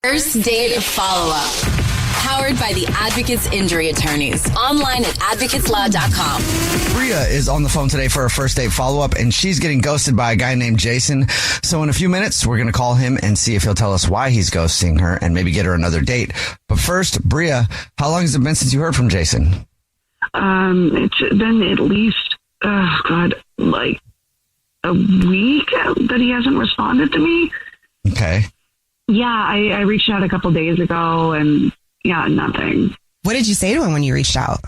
First Date Follow-Up. Powered by the Advocates Injury Attorneys. Online at advocateslaw.com. Bria is on the phone today for a first date follow-up, and she's getting ghosted by a guy named Jason. So in a few minutes, we're going to call him and see if he'll tell us why he's ghosting her and maybe get her another date. But first, Bria, how long has it been since you heard from Jason? It's been at least, like a week that he hasn't responded to me. Okay. Yeah, I reached out a couple days ago and nothing. What did you say to him when you reached out?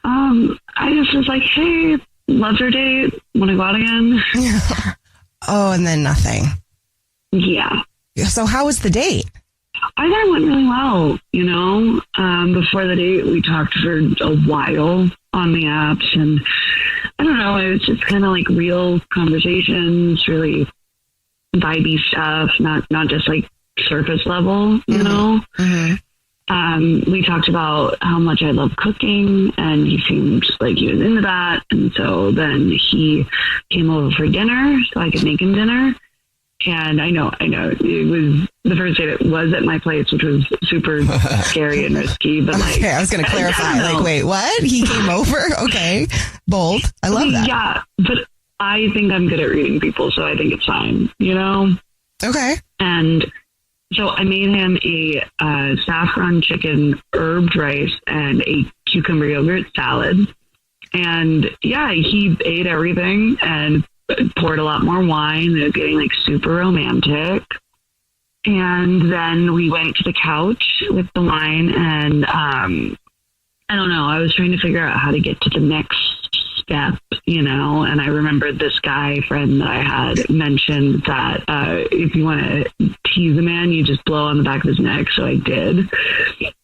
I just was like, hey, loved your date. Want to go out again? Oh, and then nothing. Yeah. So how was the date? I thought it went really well, you know. Before the date, we talked for a while on the apps, and I don't know, it was just kind of like real conversations, really vibey stuff, not just like surface level, you know. Mm-hmm. We talked about how much I love cooking, and he seemed like he was into that, and so then he came over for dinner so I could make him dinner. And I know it was the first date. It was at my place, which was super scary and risky. But like, okay, I was going to clarify. Like, wait, what? He came over? Okay, bold. I love that. Yeah, but I think I'm good at reading people, so I think it's fine. You know? Okay. And so I made him a saffron chicken herbed rice and a cucumber yogurt salad. And yeah, he ate everything and poured a lot more wine. It was getting like super romantic. And then we went to the couch with the wine, and I don't know, I was trying to figure out how to get to the next step, you know, and I remembered this guy friend that I had mentioned that if you want to tease a man, you just blow on the back of his neck. So I did.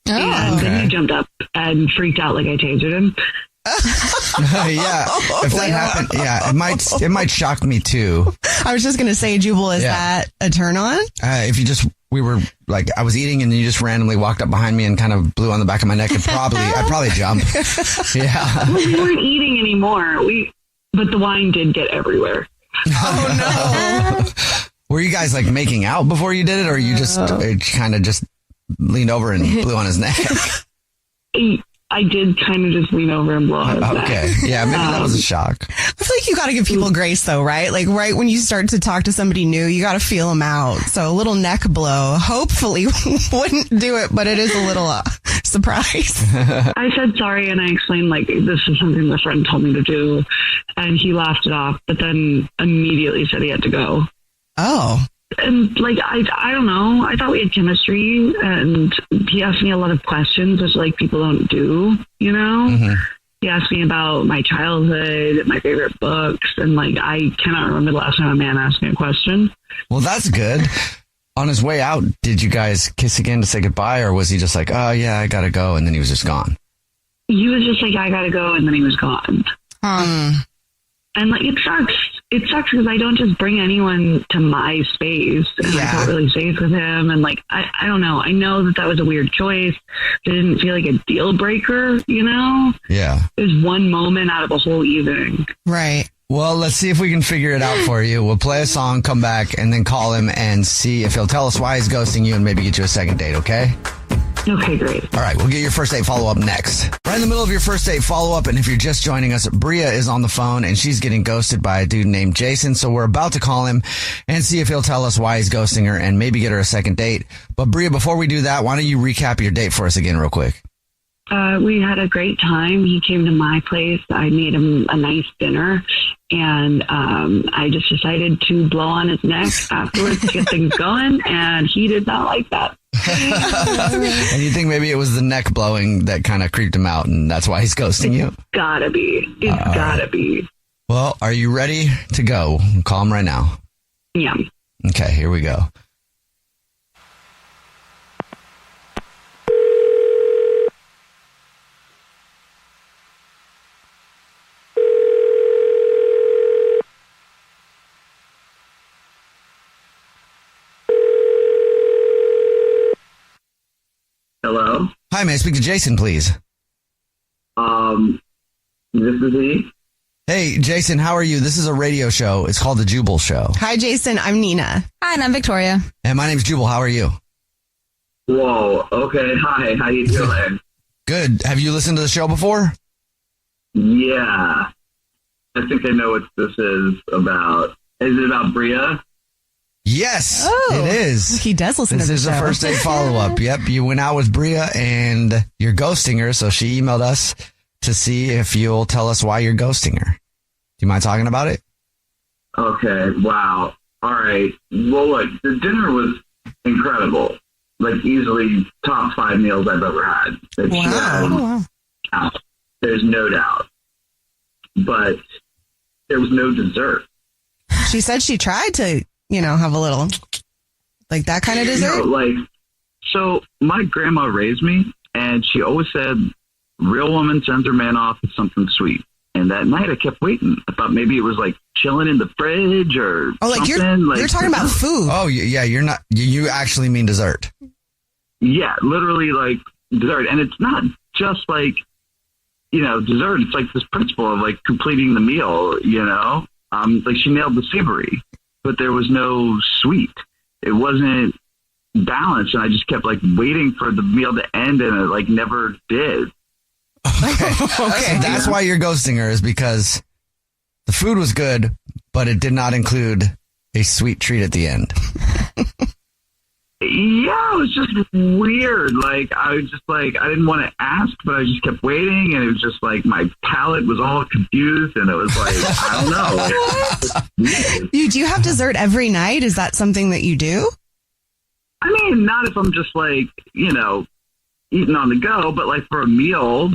And then he jumped up and freaked out like I tasered him. Yeah, if that happened, yeah, it might shock me too. I was just gonna say, Jubal, is that a turn on? If you just, we were like, I was eating and you just randomly walked up behind me and kind of blew on the back of my neck, I'd probably jump. Yeah, we weren't eating anymore. But the wine did get everywhere. Oh no! Were you guys like making out before you did it, or you just kind of just leaned over and blew on his neck? I did kind of just lean over and blow on his neck. Okay. Yeah, maybe that was a shock. I feel like you got to give people grace though, right? Like right when you start to talk to somebody new, you got to feel them out. So a little neck blow hopefully wouldn't do it, but it is a little surprise. I said sorry and I explained like this is something my friend told me to do, and he laughed it off, but then immediately said he had to go. Oh. And like, I don't know. I thought we had chemistry, and he asked me a lot of questions, which like people don't do, you know? Mm-hmm. He asked me about my childhood, my favorite books, and like, I cannot remember the last time a man asked me a question. Well, that's good. On his way out, did you guys kiss again to say goodbye, or was he just like, oh yeah, I gotta go, and then he was just gone? He was just like, I gotta go, and then he was gone. And like, it sucks. It sucks because I don't just bring anyone to my space, and I felt really safe with him. And like, I don't know. I know that was a weird choice. It didn't feel like a deal breaker, you know? Yeah. It was one moment out of a whole evening. Right. Well, let's see if we can figure it out for you. We'll play a song, come back, and then call him and see if he'll tell us why he's ghosting you and maybe get you a second date, okay? Okay, great. All right, we'll get your first date follow-up next. Right in the middle of your first date follow-up, and if you're just joining us, Bria is on the phone, and she's getting ghosted by a dude named Jason, so we're about to call him and see if he'll tell us why he's ghosting her and maybe get her a second date. But Bria, before we do that, why don't you recap your date for us again real quick? We had a great time. He came to my place. I made him a nice dinner, and I just decided to blow on his neck afterwards to get things going, and he did not like that. And you think maybe it was the neck blowing that kind of creeped him out, and that's why he's ghosting you? Gotta be. It's gotta be. Well, are you ready to go? Call him right now. Yeah. Okay, here we go. Hello. Hi, may I speak to Jason, please? This is he. Hey, Jason, how are you? This is a radio show. It's called The Jubal Show. Hi, Jason. I'm Nina. Hi, and I'm Victoria. And my name's Jubal. How are you? Whoa. Okay. Hi. How you doing? Good. Have you listened to the show before? Yeah. I think I know what this is about. Is it about Bria? Yes, Oh, it is. He does listen This to the is show. a first date follow-up. Yep, you went out with Bria and you're ghosting her, so she emailed us to see if you'll tell us why you're ghosting her. Do you mind talking about it? Okay. Wow. All right. Well, look, the dinner was incredible. Like, easily top 5 meals I've ever had. That she Wow. had. There's no doubt. But there was no dessert. She said she tried to, have a little, like that kind of dessert. So my grandma raised me, and she always said, real woman sends her man off with something sweet. And that night I kept waiting. I thought maybe it was like chilling in the fridge or something. You're talking about food. Oh, yeah, you're not, you actually mean dessert. Yeah, literally like dessert. And it's not just like, dessert. It's like this principle of like completing the meal, like she nailed the savory, but there was no sweet. It wasn't balanced. And I just kept like waiting for the meal to end, and it like never did. Okay. That's why you're ghosting her, is because the food was good, but it did not include a sweet treat at the end. Yeah, it was just weird. Like, I was just like, I didn't want to ask, but I just kept waiting, and it was just like my palate was all confused, and it was like, I don't know. Do you have dessert every night? Is that something that you do? I mean, not if I'm just like, eating on the go, but like for a meal,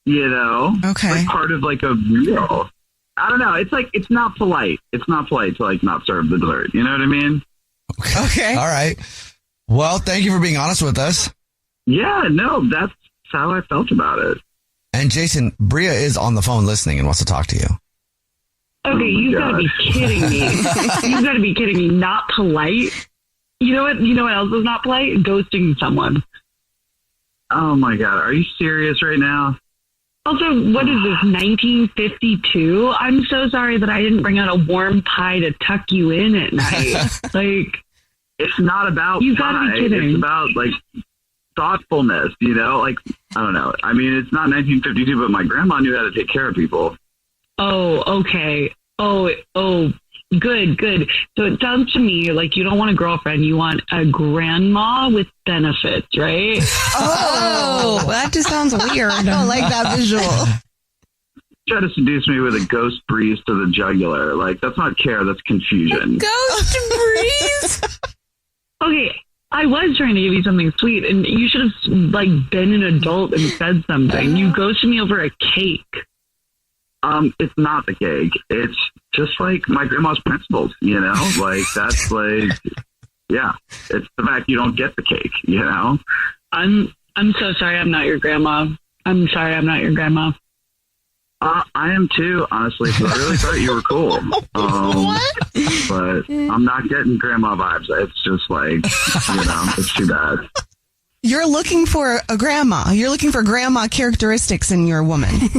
Okay. like part of like a meal. I don't know. It's like, it's not polite. It's not polite to like not serve the dessert. You know what I mean? Okay. All right. Well, thank you for being honest with us. Yeah, no, that's how I felt about it. And Jason, Bria is on the phone listening and wants to talk to you. Okay, you've got to be kidding me. You've got to be kidding me. Not polite. You know what? You know what else is not polite? Ghosting someone. Oh my God. Are you serious right now? Also, what is this, 1952? I'm so sorry that I didn't bring out a warm pie to tuck you in at night. Like, it's not about you gotta pie. be kidding. It's about like thoughtfulness, like, I don't know. I mean, it's not 1952, but my grandma knew how to take care of people. oh, okay. Oh, good. So it sounds to me like you don't want a girlfriend. You want a grandma with benefits, right? Oh, that just sounds weird. I don't like that visual. Try to seduce me with a ghost breeze to the jugular. Like, that's not care, that's confusion. Ghost breeze. Okay, I was trying to give you something sweet, and you should have like been an adult and said something. You ghosted me over a cake. It's not the cake. It's just like my grandma's principles, like that's like, yeah, it's the fact you don't get the cake, I'm so sorry I'm not your grandma. I'm sorry I'm not your grandma. I am too, honestly. So I really thought you were cool. But I'm not getting grandma vibes. It's just like, it's too bad. You're looking for a grandma. You're looking for grandma characteristics in your woman.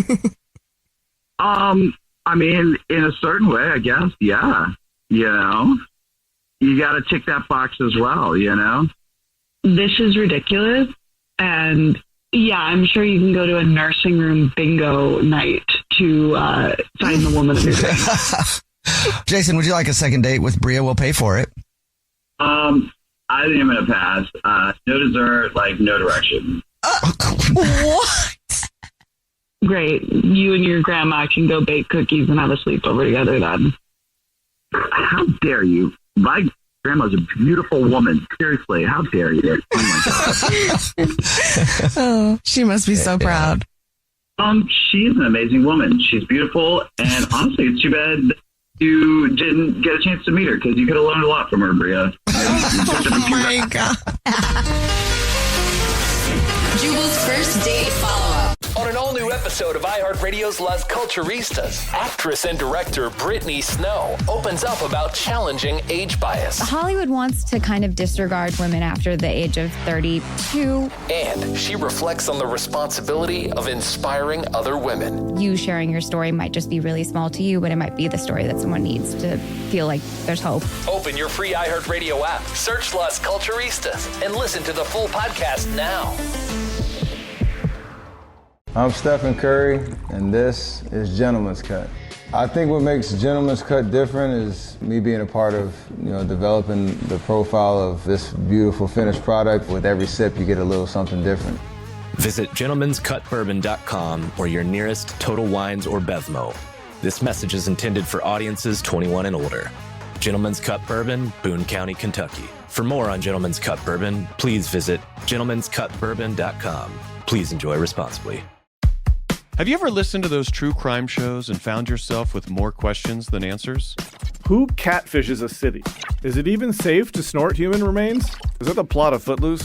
I mean, in a certain way, I guess. Yeah. You got to tick that box as well, This is ridiculous. And yeah, I'm sure you can go to a nursing room bingo night to find the woman of your dreams. Jason, would you like a second date with Bria? We'll pay for it. I think I'm going to pass. No dessert, like no direction. What? Great. You and your grandma can go bake cookies and have a sleepover together then. How dare you? My grandma's a beautiful woman. Seriously, how dare you? Oh my God. Oh, she must be so proud. She's an amazing woman. She's beautiful, and honestly, it's too bad you didn't get a chance to meet her, because you could have learned a lot from her, Bria. Oh my God. Jubal's first date follow-up. On an all-new episode of iHeartRadio's Las Culturistas. Actress and director Brittany Snow opens up about challenging age bias. Hollywood wants to kind of disregard women after the age of 32. And she reflects on the responsibility of inspiring other women. You sharing your story might just be really small to you, but it might be the story that someone needs to feel like there's hope. Open your free iHeartRadio app, search Las Culturistas, and listen to the full podcast now. I'm Stephen Curry, and this is Gentleman's Cut. I think what makes Gentleman's Cut different is me being a part of, developing the profile of this beautiful finished product. With every sip, you get a little something different. Visit gentleman'scutbourbon.com or your nearest Total Wines or Bevmo. This message is intended for audiences 21 and older. Gentleman's Cut Bourbon, Boone County, Kentucky. For more on Gentleman's Cut Bourbon, please visit gentleman'scutbourbon.com. Please enjoy responsibly. Have you ever listened to those true crime shows and found yourself with more questions than answers? Who catfishes a city? Is it even safe to snort human remains? Is that the plot of Footloose?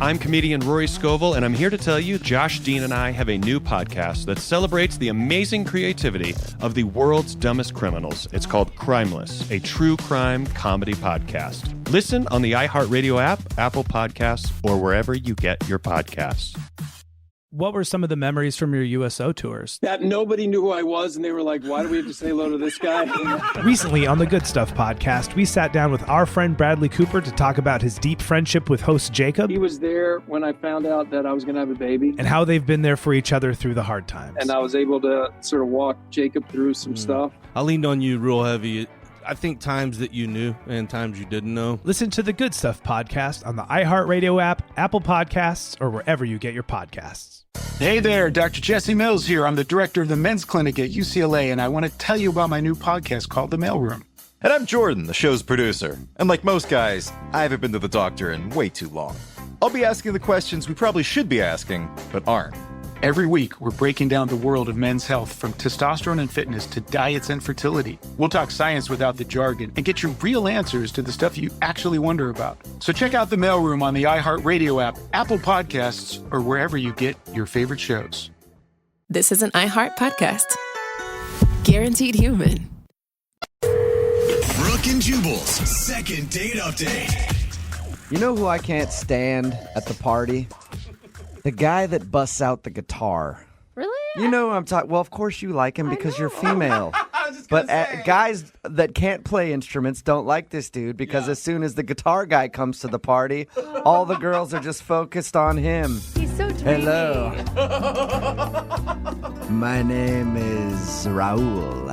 I'm comedian Rory Scovel, and I'm here to tell you Josh Dean and I have a new podcast that celebrates the amazing creativity of the world's dumbest criminals. It's called Crimeless, a true crime comedy podcast. Listen on the iHeartRadio app, Apple Podcasts, or wherever you get your podcasts. What were some of the memories from your USO tours? That nobody knew who I was, and they were like, why do we have to say hello to this guy? Recently on the Good Stuff podcast, we sat down with our friend Bradley Cooper to talk about his deep friendship with host Jacob. He was there when I found out that I was going to have a baby. And how they've been there for each other through the hard times. And I was able to sort of walk Jacob through some stuff. I leaned on you real heavy. I think times that you knew and times you didn't know. Listen to the Good Stuff podcast on the iHeartRadio app, Apple Podcasts, or wherever you get your podcasts. Hey there, Dr. Jesse Mills here. I'm the director of the men's clinic at UCLA, and I want to tell you about my new podcast called The Mailroom. And I'm Jordan, the show's producer. And like most guys, I haven't been to the doctor in way too long. I'll be asking the questions we probably should be asking, but aren't. Every week, we're breaking down the world of men's health, from testosterone and fitness to diets and fertility. We'll talk science without the jargon and get you real answers to the stuff you actually wonder about. So check out The Mailroom on the iHeartRadio app, Apple Podcasts, or wherever you get your favorite shows. This is an iHeart podcast. Guaranteed human. Brooke and Jubal's second date update. You know who I can't stand at the party? The guy that busts out the guitar. Really? You know who I'm talking. Well, of course you like him because you're female. But guys that can't play instruments don't like this dude because as soon as the guitar guy comes to the party, all the girls are just focused on him. He's so tweety. Hello. My name is Raul,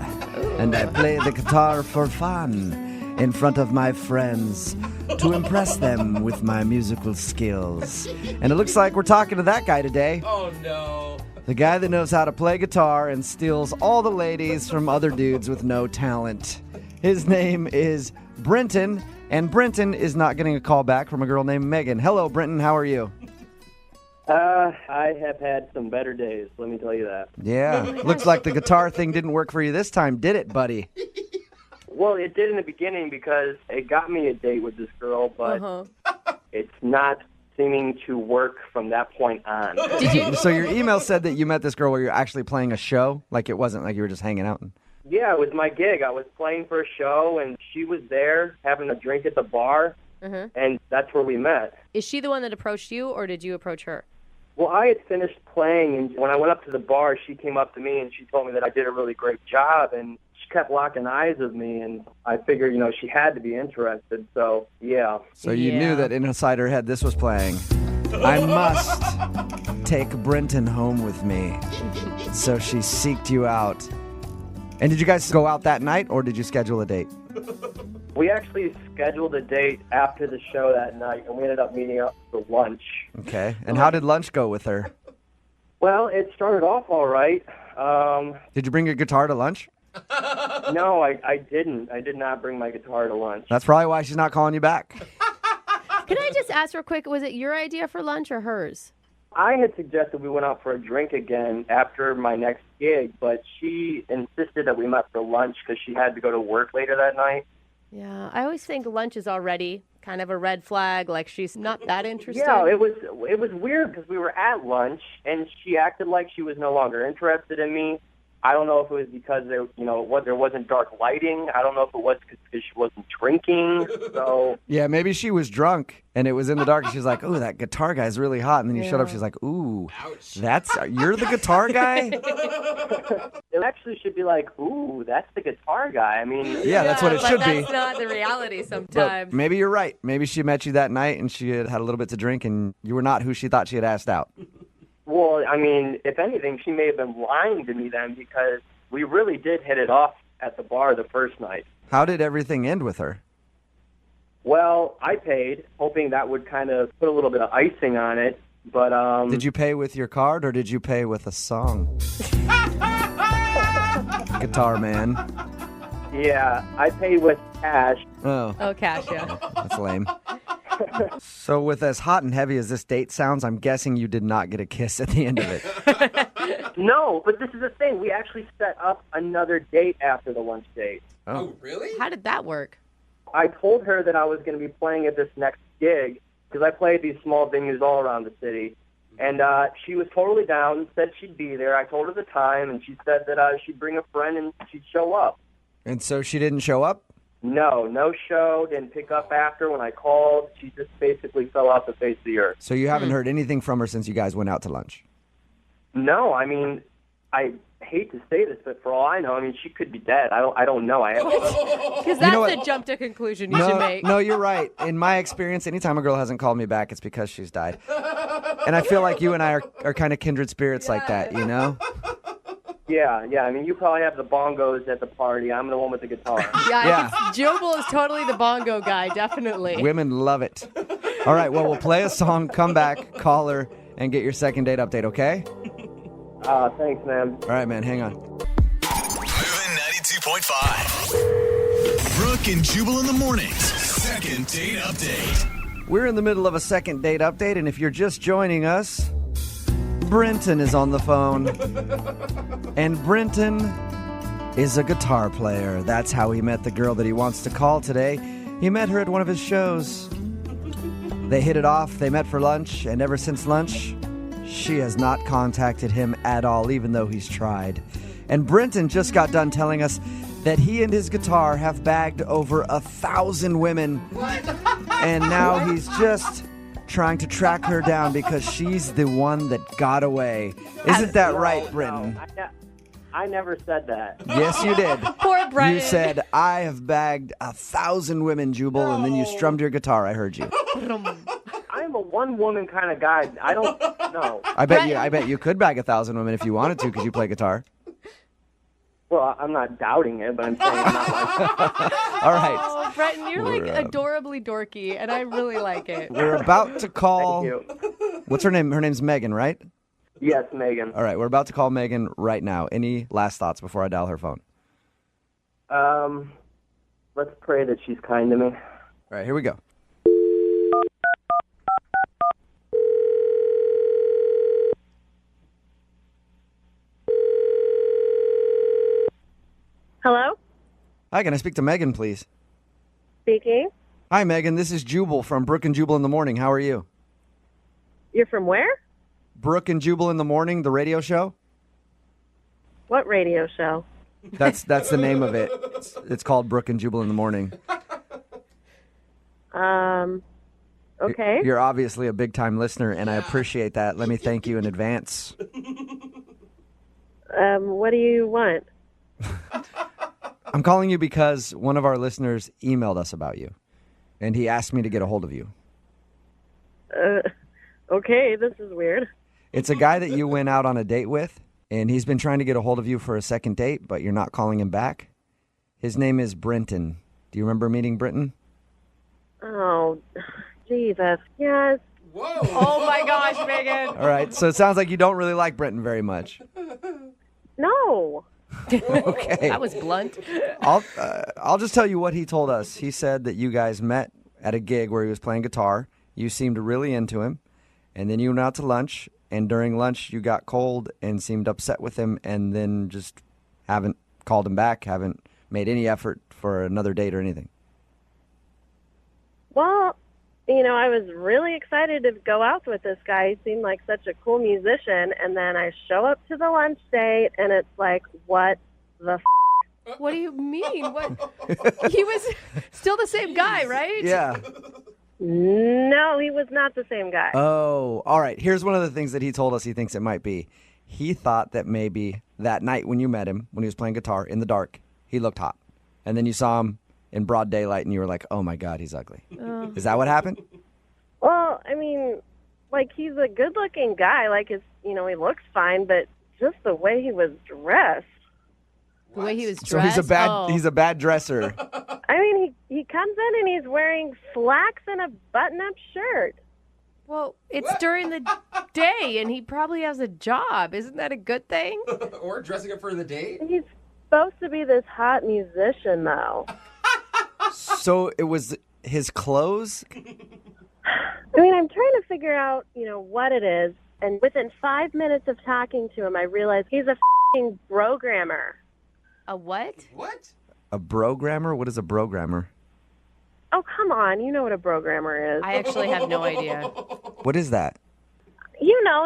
and I play the guitar for fun in front of my friends to impress them with my musical skills. And it looks like we're talking to that guy today. Oh, no. The guy that knows how to play guitar and steals all the ladies from other dudes with no talent. His name is Brenton, and Brenton is not getting a call back from a girl named Megan. Hello, Brenton. How are you? I have had some better days, let me tell you that. Yeah. Looks like the guitar thing didn't work for you this time, did it, buddy? Well, it did in the beginning because it got me a date with this girl, but it's not seeming to work from that point on. So your email said that you met this girl where you're actually playing a show? Like it wasn't like you were just hanging out? Yeah, it was my gig. I was playing for a show, and she was there having a drink at the bar, and that's where we met. Is she the one that approached you, or did you approach her? Well, I had finished playing, and when I went up to the bar, she came up to me, and she told me that I did a really great job, and she kept locking eyes with me, and I figured, she had to be interested, so, yeah. So you knew that inside her head this was playing. I must take Brenton home with me. So she seeked you out. And did you guys go out that night, or did you schedule a date? We actually scheduled a date after the show that night, and we ended up meeting up for lunch. Okay. And how did lunch go with her? Well, it started off all right. Did you bring your guitar to lunch? No, I didn't. I did not bring my guitar to lunch. That's probably why she's not calling you back. Can I just ask real quick, was it your idea for lunch or hers? I had suggested we went out for a drink again after my next gig, but she insisted that we met for lunch because she had to go to work later that night. Yeah, I always think lunch is already kind of a red flag? Like she's not that interested? Yeah, it was weird because we were at lunch and she acted like she was no longer interested in me. I don't know if it was because there wasn't dark lighting. I don't know if it was because she wasn't drinking. So Yeah, maybe she was drunk and it was in the dark and she's like, "Ooh, that guitar guy's really hot." And then you showed up, she's like, "Ooh, you're the guitar guy?" It actually should be like, "Ooh, that's the guitar guy." I mean, Yeah, that's what it should be. That's not the reality But sometimes. maybe you're right. Maybe she met you that night and she had a little bit to drink and you were not who she thought she had asked out. Well, I mean, if anything, she may have been lying to me then because we really did hit it off at the bar the first night. How did everything end with her? Well, I paid, hoping that would kind of put a little bit of icing on it, but Did you pay with your card or did you pay with a song? Guitar man. Yeah, I paid with cash. Oh, cash, yeah. That's lame. So with as hot and heavy as this date sounds, I'm guessing you did not get a kiss at the end of it. No, but this is the thing. We actually set up another date after the lunch date. Oh, really? How did that work? I told her that I was going to be playing at this next gig because I play at these small venues all around the city. And she was totally down, said she'd be there. I told her the time, and she said that she'd bring a friend and she'd show up. And so she didn't show up? No show, didn't pick up after when I called. She just basically fell off the face of the earth. So you haven't heard anything from her since you guys went out to lunch? No, I mean, I hate to say this, but for all I know, I mean, she could be dead. I don't know. Because that's the jump to conclusion you should make. No, you're right. In my experience, anytime a girl hasn't called me back, it's because she's died. And I feel like you and I are kind of kindred spirits like that, you know? Yeah. I mean, you probably have the bongos at the party. I'm the one with the guitar. Yeah. Jubal is totally the bongo guy, definitely. Women love it. All right, well, we'll play a song, come back, call her, and get your second date update, okay? Thanks, man. All right, man, hang on. Moving 92.5. Brooke and Jubal in the mornings. Second date update. We're in the middle of a second date update, and if you're just joining us, Brenton is on the phone. And Brenton is a guitar player. That's how he met the girl that he wants to call today. He met her at one of his shows. They hit it off, they met for lunch, and ever since lunch, she has not contacted him at all, even though he's tried. And Brenton just got done telling us that he and his guitar have bagged over 1,000 women. And now he's just trying to track her down because she's the one that got away. Isn't that right, Brenton? I never said that. Yes, you did. Poor Brenton. You said, "I have bagged 1,000 women, Jubal," and then you strummed your guitar. I heard you. I'm a one-woman kind of guy. I don't know. I bet you could bag 1,000 women if you wanted to because you play guitar. Well, I'm not doubting it, but I'm saying I'm not like... All right. Oh, Brenton, you're like adorably dorky, and I really like it. We're about to call... Thank you. What's her name? Her name's Megan, right? Yes, Megan. All right, we're about to call Megan right now. Any last thoughts before I dial her phone? Let's pray that she's kind to me. All right, here we go. Hello? Hi, can I speak to Megan, please? Speaking. Hi, Megan. This is Jubal from Brooke and Jubal in the Morning. How are you? You're from where? Brooke and Jubal in the Morning, the radio show. What radio show? That's the name of it. It's called Brooke and Jubal in the Morning. Okay. You're obviously a big-time listener, and I appreciate that. Let me thank you in advance. What do you want? I'm calling you because one of our listeners emailed us about you, and he asked me to get a hold of you. Okay, this is weird. It's a guy that you went out on a date with, and he's been trying to get a hold of you for a second date, but you're not calling him back. His name is Brenton. Do you remember meeting Brenton? Oh, Jesus. Yes. Whoa. Oh, my gosh, Megan. All right, so it sounds like you don't really like Brenton very much. No. Okay. That was blunt. I'll just tell you what he told us. He said that you guys met at a gig where he was playing guitar. You seemed really into him, and then you went out to lunch, and during lunch you got cold and seemed upset with him, and then just haven't called him back, haven't made any effort for another date or anything. Well, I was really excited to go out with this guy. He seemed like such a cool musician. And then I show up to the lunch date, and it's like, what the f***? What do you mean? What? He was still the same guy, right? Yeah. No, he was not the same guy. Oh, all right. Here's one of the things that he told us he thinks it might be. He thought that maybe that night when you met him, when he was playing guitar in the dark, he looked hot. And then you saw him in broad daylight, and you were like, oh, my God, he's ugly. Is that what happened? Well, I mean, like, he's a good-looking guy. Like, he looks fine, but just the way he was dressed. The way he was dressed? So he's a bad dresser. I mean, he comes in and he's wearing slacks and a button-up shirt. Well, it's during the day, and he probably has a job. Isn't that a good thing? Or dressing up for the date? He's supposed to be this hot musician, though. So it was his clothes? I mean, I'm trying to figure out, what it is. And within 5 minutes of talking to him, I realized he's a f***ing programmer. A what? What? A programmer? What is a programmer? Oh, come on. You know what a programmer is. I actually have no idea. What is that?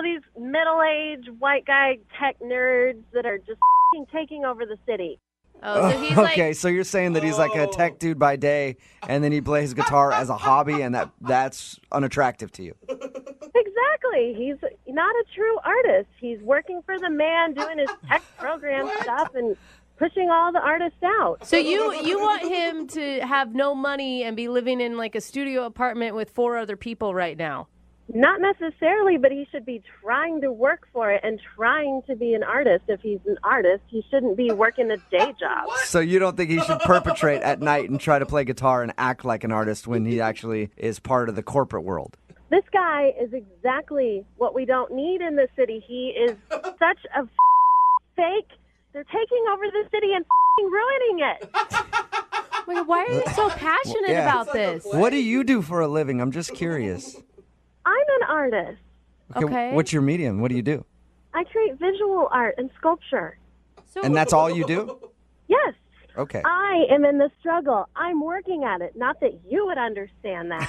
These middle-aged white guy tech nerds that are just f***ing taking over the city. Oh, so he's okay, so you're saying that he's like a tech dude by day, and then he plays guitar as a hobby, and that's unattractive to you. Exactly. He's not a true artist. He's working for the man, doing his tech program stuff, and pushing all the artists out. So you want him to have no money and be living in like a studio apartment with 4 other people right now? Not necessarily, but he should be trying to work for it and trying to be an artist. If he's an artist, he shouldn't be working a day job. So you don't think he should perpetrate at night and try to play guitar and act like an artist when he actually is part of the corporate world? This guy is exactly what we don't need in the city. He is such a fake. They're taking over the city and ruining it. Wait, why are you so passionate about this? What do you do for a living? I'm just curious. I'm an artist. Okay. What's your medium? What do you do? I create visual art and sculpture. And that's all you do? Yes. Okay. I am in the struggle. I'm working at it. Not that you would understand that.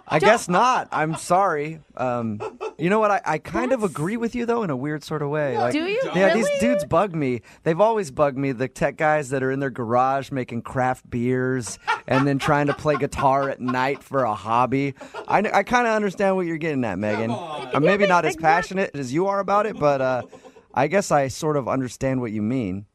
I guess not. I'm sorry. You know what? I kind of agree with you, though, in a weird sort of way. Like, do you? Yeah, Really? these dudes bug me. They've always bugged me, the tech guys that are in their garage making craft beers and then trying to play guitar at night for a hobby. I kind of understand what you're getting at, Megan. I'm maybe not as passionate as you are about it, but I guess I sort of understand what you mean.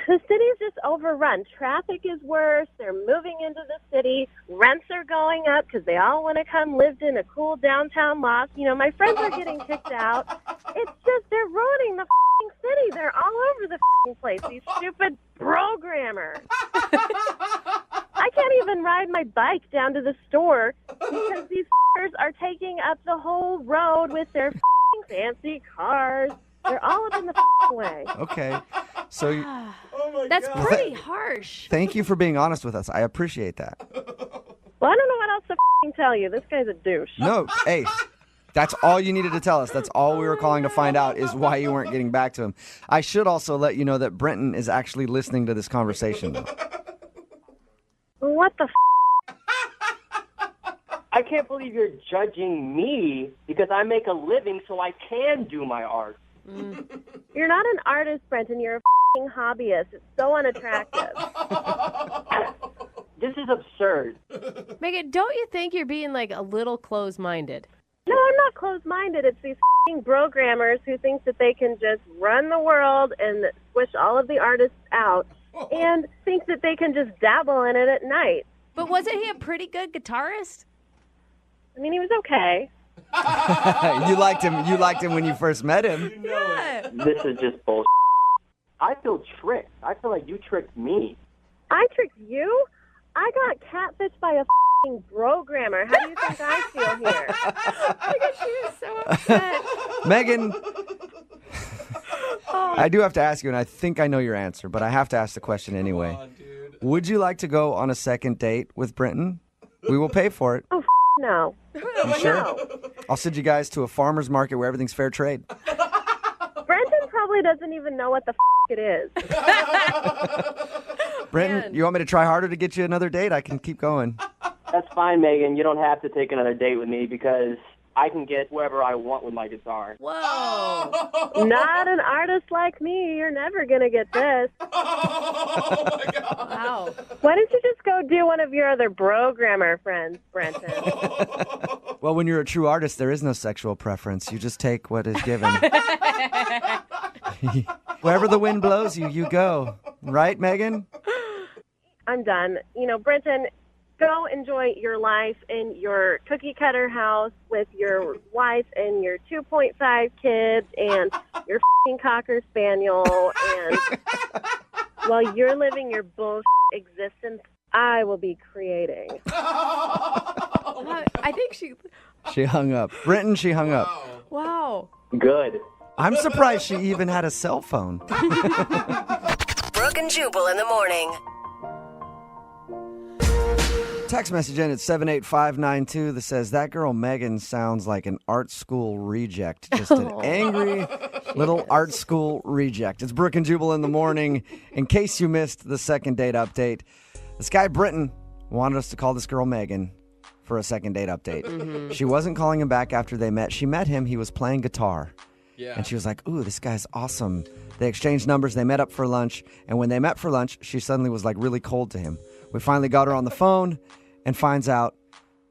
The city's just overrun. Traffic is worse. They're moving into the city. Rents are going up because they all want to come live in a cool downtown loft. My friends are getting kicked out. It's just they're ruining the f***ing city. They're all over the f***ing place. These stupid programmers. I can't even ride my bike down to the store because these f***ers are taking up the whole road with their f***ing fancy cars. They're all up in the f***ing way. Okay. So That's pretty harsh. thank you for being honest with us. I appreciate that. Well, I don't know what else to f***ing tell you. This guy's a douche. No, hey, that's all you needed to tell us. That's all we were calling to find out is why you weren't getting back to him. I should also let you know that Brenton is actually listening to this conversation, though. What the f***? I can't believe you're judging me because I make a living so I can do my art. You're not an artist, Brenton. You're a f***ing hobbyist. It's so unattractive. This is absurd. Megan, don't you think you're being like a little closed-minded? No, I'm not closed-minded. It's these f***ing programmers who think that they can just run the world and squish all of the artists out and think that they can just dabble in it at night. But wasn't he a pretty good guitarist? I mean, he was okay. You liked him. You liked him when you first met him. Yeah. This is just bullshit. I feel tricked. I feel like you tricked me. I tricked you? I got catfished by a f***ing programmer. How do you think I feel here? Oh my God, she is so upset. Megan, I do have to ask you, and I think I know your answer, but I have to ask the question anyway. Come on, dude. Would you like to go on a second date with Brenton? We will pay for it. Oh, no. You sure? No. I'll send you guys to a farmer's market where everything's fair trade. Brenton probably doesn't even know what the f*** it is. Brenton, you want me to try harder to get you another date? I can keep going. That's fine, Megan. You don't have to take another date with me because I can get wherever I want with my guitar. Whoa. Not an artist like me. You're never going to get this. Oh, my God. Wow. Why don't you just go do one of your other programmer friends, Brenton? Well, when you're a true artist, there is no sexual preference. You just take what is given. Wherever the wind blows you, you go. Right, Megan? I'm done. Brenton, go enjoy your life in your cookie cutter house with your wife and your 2.5 kids and your f***ing Cocker Spaniel. And while you're living your bullshit existence, I will be creating. I think She hung up. Brenton, she hung up. Wow. Good. I'm surprised she even had a cell phone. Brooke and Jubal in the morning. Text message in at 78592 that says, that girl Megan sounds like an art school reject. Just an angry little art school reject. It's Brooke and Jubal in the morning. In case you missed the second date update, this guy Britton wanted us to call this girl Megan for a second date update. Mm-hmm. She wasn't calling him back after they met. She met him. He was playing guitar. Yeah. And she was like, ooh, this guy's awesome. They exchanged numbers. They met up for lunch. And when they met for lunch, she suddenly was like really cold to him. We finally got her on the phone and finds out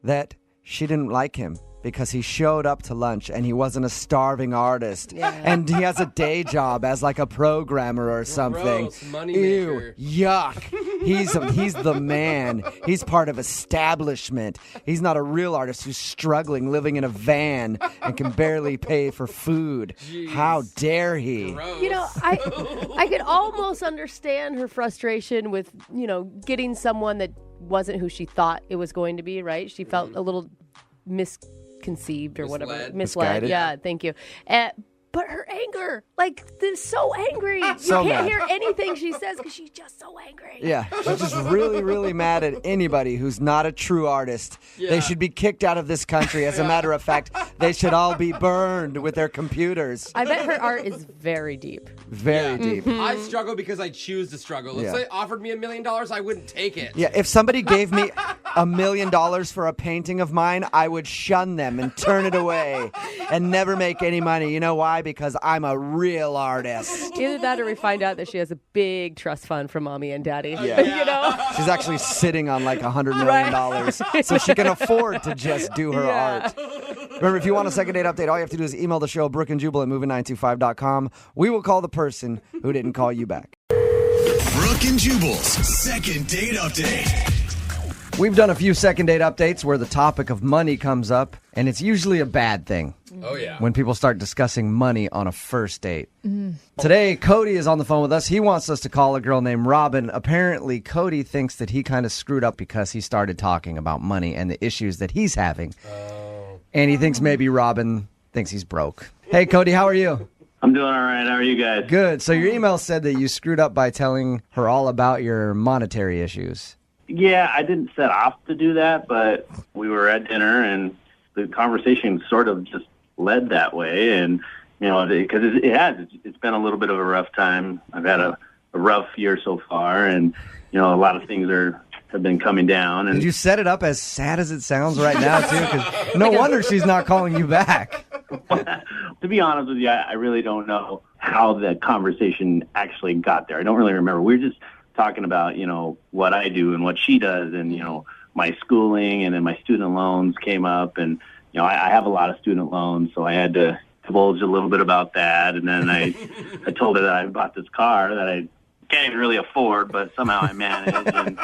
that she didn't like him because he showed up to lunch and he wasn't a starving artist. Yeah. And he has a day job as like a programmer or something. Gross, money Ew, maker. yuck. He's the man. He's part of establishment. He's not a real artist who's struggling, living in a van and can barely pay for food. Jeez. How dare he? Gross. I could almost understand her frustration with, getting someone that wasn't who she thought it was going to be, right? She felt a little misconceived or whatever. Misguided. Yeah, thank you. But her anger, this so angry. So you can't mad. hear anything she says because she's just so angry. Yeah, she's just really, really mad at anybody who's not a true artist. Yeah. They should be kicked out of this country. As a matter of fact, they should all be burned with their computers. I bet her art is very deep. Very deep. I struggle because I choose to struggle. Let's say offered me $1 million, I wouldn't take it. Yeah, if somebody gave me $1 million for a painting of mine, I would shun them and turn it away and never make any money. You know why? Because I'm a real artist. Either that or we find out that she has a big trust fund from mommy and daddy. Yeah. She's actually sitting on like $100 million so she can afford to just do her art. Remember, if you want a second date update, all you have to do is email the show, Brooke and Jubal at moving925.com. We will call the person who didn't call you back. Brooke and Jubal's second date update. We've done a few second date updates where the topic of money comes up, and it's usually a bad thing. Oh, yeah. When people start discussing money on a first date. Today, Cody is on the phone with us. He wants us to call a girl named Robin. Apparently, Cody thinks that he kind of screwed up because he started talking about money and the issues that he's having. And he thinks maybe Robin thinks he's broke. Hey, Cody, how are you? I'm doing all right. How are you guys? Good. So your email said that you screwed up by telling her all about your monetary issues. Yeah, I didn't set off to do that, but we were at dinner and the conversation sort of just led that way. And, because it's been a little bit of a rough time. I've had a rough year so far, and, a lot of things have been coming down. And did you set it up as sad as it sounds right now, too? 'Cause no wonder she's not calling you back. To be honest with you, I really don't know how the conversation actually got there. I don't really remember. We were just talking about, what I do and what she does and, my schooling, and then my student loans came up, and, I have a lot of student loans, so I had to divulge a little bit about that. And then I told her that I bought this car that I can't even really afford, but somehow I managed. And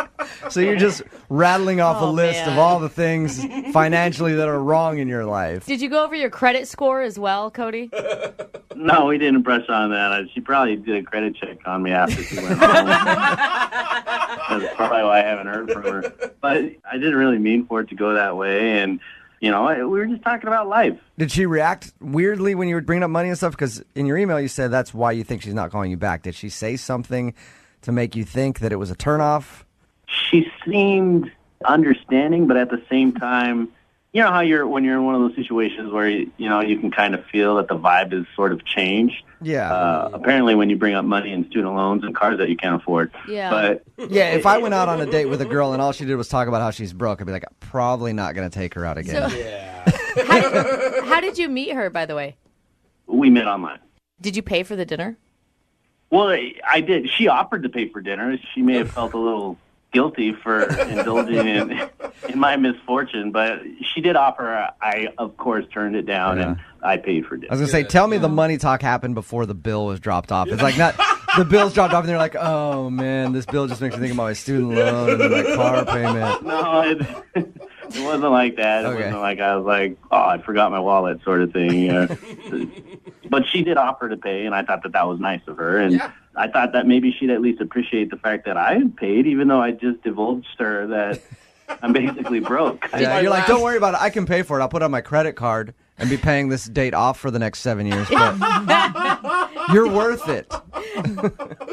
so you're just rattling off a list of all the things financially that are wrong in your life. Did you go over your credit score as well, Cody? No, we didn't brush on that. She probably did a credit check on me after she went home. That's probably why I haven't heard from her. But I didn't really mean for it to go that way, and we were just talking about life. Did she react weirdly when you were bringing up money and stuff? Because in your email you said that's why you think she's not calling you back. Did she say something to make you think that it was a turnoff? She seemed understanding, but at the same time, you know how when you're in one of those situations where you can kind of feel that the vibe is sort of changed. Yeah. Apparently, when you bring up money and student loans and cars that you can't afford. Yeah. But Yeah, if I went out on a date with a girl and all she did was talk about how she's broke, I'd be like, probably not going to take her out again. So, how did you meet her, by the way? We met online. Did you pay for the dinner? Well, I did. She offered to pay for dinner. She may have felt a little guilty for indulging in my misfortune, but she did offer. I, of course, turned it down, and I paid for dinner. I was going to say, tell me the money talk happened before the bill was dropped off. It's like not the bill's dropped off, and they're like, oh, man, this bill just makes me think about my student loan and then my car payment. No, it wasn't like that. It wasn't like I was like, oh, I forgot my wallet sort of thing. But she did offer to pay, and I thought that was nice of her. And I thought that maybe she'd at least appreciate the fact that I had paid, even though I just divulged her that I'm basically broke. Yeah, you're like, don't worry about it. I can pay for it. I'll put it on my credit card and be paying this date off for the next 7 years. But you're worth it.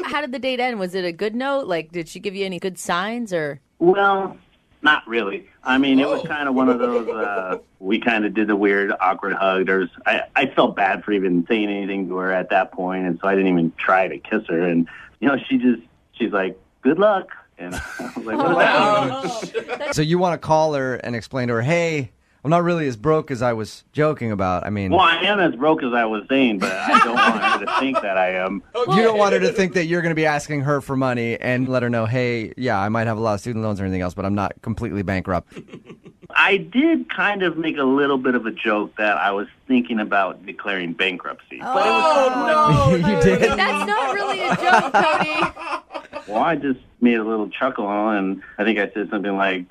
How did the date end? Was it a good note? Like, did she give you any good signs or? Well, not really. I mean, it was kind of one of those, we kind of did the weird, awkward hug. I felt bad for even saying anything to her at that point, and so I didn't even try to kiss her. And, she's like, good luck. And I was like, wow. So you want to call her and explain to her, hey, I'm not really as broke as I was joking about. I mean, well, I am as broke as I was saying, but I don't want her to think that I am. You don't want her to think that you're going to be asking her for money and let her know, hey, yeah, I might have a lot of student loans or anything else, but I'm not completely bankrupt. I did kind of make a little bit of a joke that I was thinking about declaring bankruptcy. But it was You did? That's not really a joke, Cody. Well, I just made a little chuckle, and I think I said something like,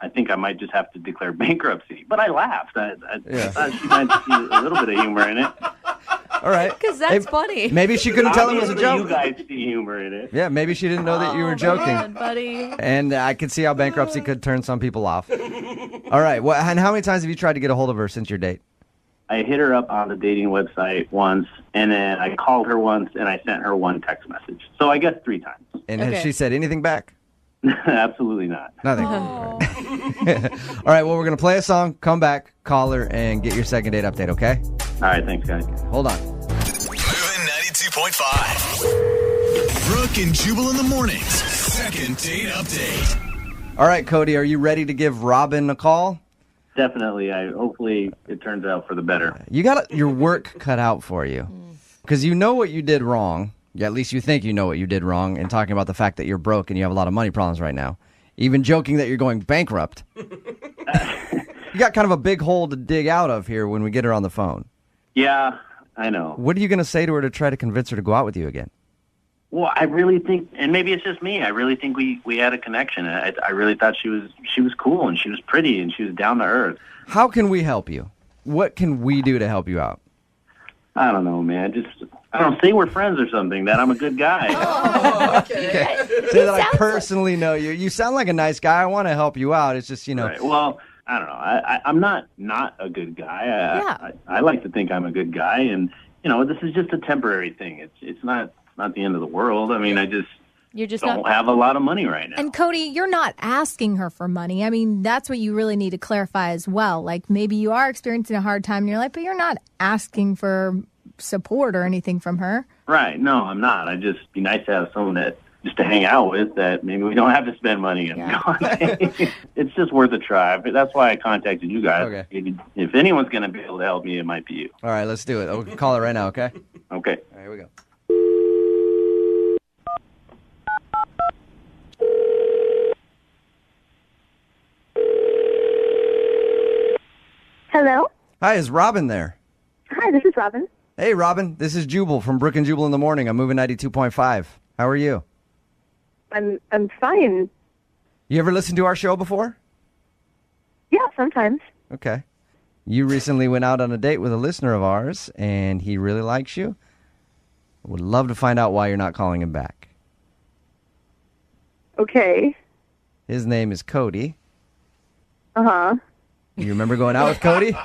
I think I might just have to declare bankruptcy. But I laughed. I thought she might see a little bit of humor in it. All right. Because that's funny. Maybe she couldn't tell him it was a joke. You guys see humor in it. Yeah, maybe she didn't know that you were joking. Man, buddy. And I could see how bankruptcy could turn some people off. All right. Well, and how many times have you tried to get a hold of her since your date? I hit her up on the dating website once, and then I called her once, and I sent her one text message. So I guess 3 times. And has she said anything back? Absolutely not. Nothing. All right, well, we're going to play a song, come back, call her, and get your second date update, okay? All right, thanks, guys. Hold on. Moving 92.5. Brooke and Jubal in the mornings. Second date update. All right, Cody, are you ready to give Robin a call? Definitely. Hopefully it turns out for the better. You got your work cut out for you because you know what you did wrong. Yeah, at least you think you know what you did wrong in talking about the fact that you're broke and you have a lot of money problems right now. Even joking that you're going bankrupt. You got kind of a big hole to dig out of here when we get her on the phone. Yeah, I know. What are you going to say to her to try to convince her to go out with you again? Well, I really think, and maybe it's just me, I really think we had a connection. I really thought she was cool, and she was pretty, and she was down to earth. How can we help you? What can we do to help you out? I don't know, man. I don't say we're friends or something, that I'm a good guy. Oh, okay. Say that I personally know you. You sound like a nice guy. I want to help you out. It's just, Right. Well, I don't know. I'm not a good guy. I like to think I'm a good guy, and, this is just a temporary thing. It's not the end of the world. I mean, I just don't have a lot of money right now. And Cody, you're not asking her for money. I mean, that's what you really need to clarify as well. Like maybe you are experiencing a hard time in your life, but you're not asking for support or anything from her. Right. No, I'm not. I'd just be nice to have someone just to hang out with that maybe we don't have to spend money on. It's just worth a try. But that's why I contacted you guys. Okay. If anyone's going to be able to help me, it might be you. All right, let's do it. We'll call her right now, okay? Okay. All right, here we go. Hello? Hi, is Robin there? Hi, this is Robin. Hey, Robin. This is Jubal from Brooke and Jubal in the morning. I'm moving 92.5. How are you? I'm fine. You ever listened to our show before? Yeah, sometimes. Okay. You recently went out on a date with a listener of ours, and he really likes you. Would love to find out why you're not calling him back. Okay. His name is Cody. Uh-huh. You remember going out with Cody?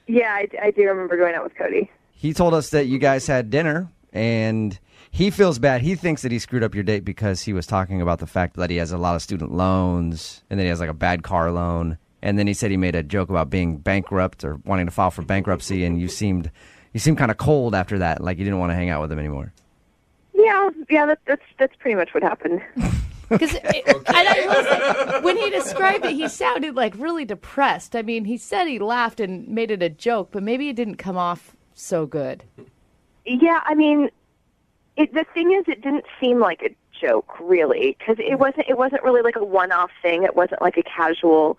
Yeah, I do remember going out with Cody. He told us that you guys had dinner, and he feels bad. He thinks that he screwed up your date because he was talking about the fact that he has a lot of student loans, and then he has like a bad car loan, And then he said he made a joke about being bankrupt or wanting to file for bankruptcy, and you seemed kind of cold after that, like you didn't want to hang out with him anymore. Yeah, that's pretty much what happened. Because when he described it, he sounded like really depressed. I mean, he said he laughed and made it a joke, but maybe it didn't come off so good. Yeah, I mean, the thing is, it didn't seem like a joke, really, because it wasn't really like a one-off thing. It wasn't like a casual,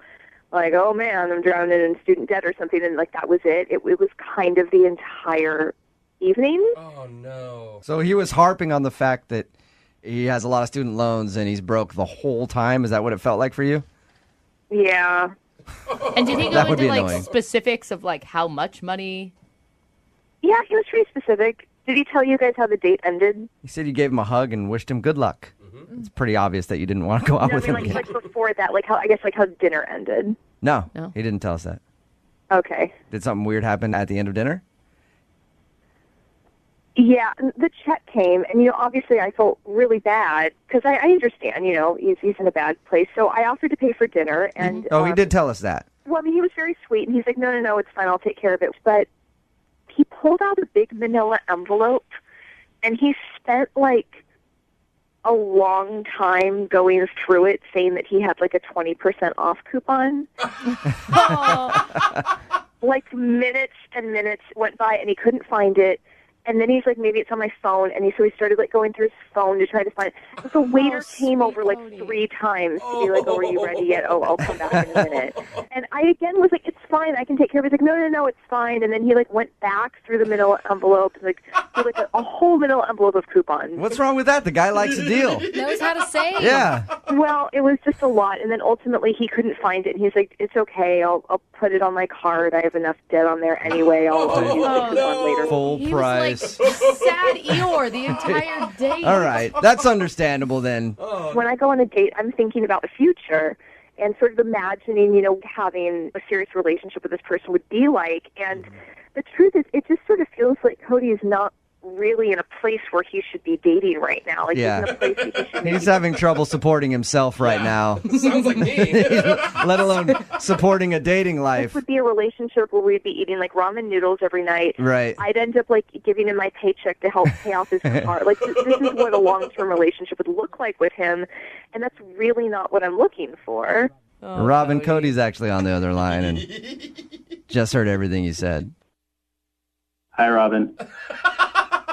like, oh man, I'm drowning in student debt or something, and like that was it. It was kind of the entire evening. Oh no! So he was harping on the fact that he has a lot of student loans and he's broke the whole time. Is that what it felt like for you? Yeah. And did he go That would into be like annoying. specifics of like how much money? Yeah, he was pretty specific. Did he tell you guys how the date ended? He said you gave him a hug and wished him good luck. It's pretty obvious that you didn't want to go out No, with I mean, him again. like before that, like how dinner ended. No, he didn't tell us that. Okay. Did something weird happen at the end of dinner? Yeah, the check came, and obviously I felt really bad because I understand, he's in a bad place. So I offered to pay for dinner, and Oh, he did tell us that. well, I mean, he was very sweet, and he's like, no, it's fine, I'll take care of it. But he pulled out a big manila envelope, and he spent like a long time going through it, saying that he had like a 20% off coupon. Like minutes and minutes went by, and he couldn't find it. And then he's like, maybe it's on my phone. And so he started like going through his phone to try to find it. But the waiter came over like 3 times to be like, oh, are you ready yet? Oh, I'll come back in a minute. And I again was like, it's fine, I can take care of it. He's like, no, it's fine. And then he like went back through the manila envelope, like through like a whole manila envelope of coupons. What's wrong with that? The guy likes a deal. Knows how to save. Yeah. Well, it was just a lot. And then ultimately he couldn't find it. And he's like, it's okay, I'll put it on my card. I have enough debt on there anyway. I'll use the coupon later. Full He price. was like sad Eeyore the entire day. All right, that's understandable then. When I go on a date, I'm thinking about the future and sort of imagining, having a serious relationship with this person would be like. And the truth is, it just sort of feels like Cody is not really in a place where he should be dating right now. Like Yeah. he's in a place where he should He's having trouble supporting himself right now. Sounds like me. Let alone supporting a dating This life. would be a relationship where we'd be eating like ramen noodles every night. Right. I'd end up like giving him my paycheck to help pay off his car. Like this is what a long-term relationship would look like with him, and that's really not what I'm looking for. Robin, Cody's actually on the other line and just heard everything you said. Hi, Robin.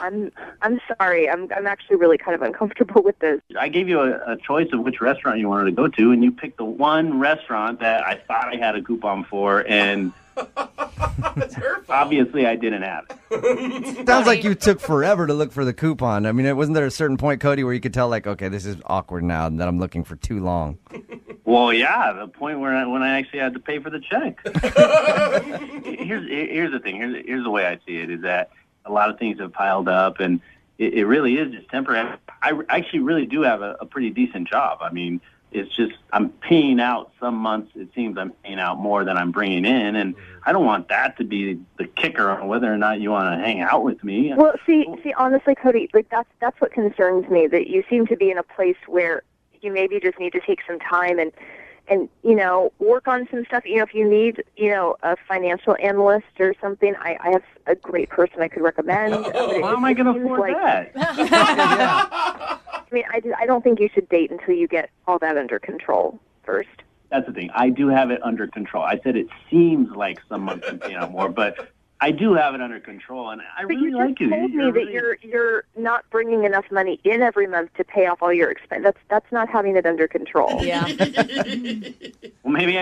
I'm sorry. I'm actually really kind of uncomfortable with this. I gave you a choice of which restaurant you wanted to go to, and you picked the one restaurant that I thought I had a coupon for, and obviously I didn't have it. Sounds like you took forever to look for the coupon. I mean, wasn't there a certain point, Cody, where you could tell, like, okay, this is awkward now that I'm looking for too long? Well, yeah, the point where when I actually had to pay for the check. Here's the thing. Here's the way I see it, is that a lot of things have piled up, and it really is just temporary. I actually really do have a pretty decent job. I mean, it's just I'm paying out some months. It seems I'm paying out more than I'm bringing in, and I don't want that to be the kicker on whether or not you want to hang out with me. Well, see, honestly, Cody, like that's what concerns me. That you seem to be in a place where you maybe just need to take some time and work on some stuff. If you need a financial analyst or something, I have a great person I could recommend. How am I going to afford that? I mean, I don't think you should date until you get all that under control first. That's the thing. I do have it under control. I said it seems like some months I'm paying out more, but I do have it under control, and I really like it. But you just told me that you're not bringing enough money in every month to pay off all your expenses. That's not having it under control. Yeah. Well, maybe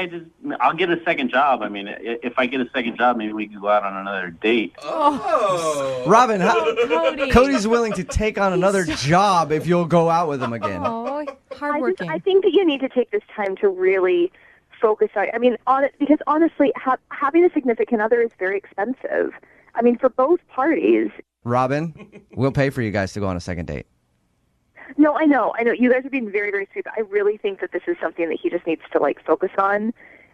I'll get a second job. I mean, if I get a second job, maybe we can go out on another date. Oh. Robin, Cody. Cody's willing to take on another job if you'll go out with him again. Oh, hardworking. I think that you need to take this time to really focus on. I mean, because honestly, having a significant other is very expensive. I mean, for both parties. Robin, we'll pay for you guys to go on a second date. No, I know. You guys are being very, very sweet. But I really think that this is something that he just needs to focus on,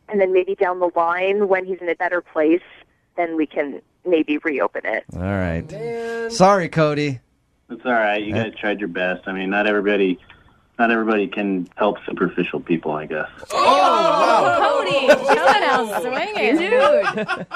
and then maybe down the line when he's in a better place, then we can maybe reopen it. All right. Sorry, Cody. It's all right. You guys tried your best. I mean, not everybody not everybody can help superficial people, I guess. Cody, she's been out swinging, dude.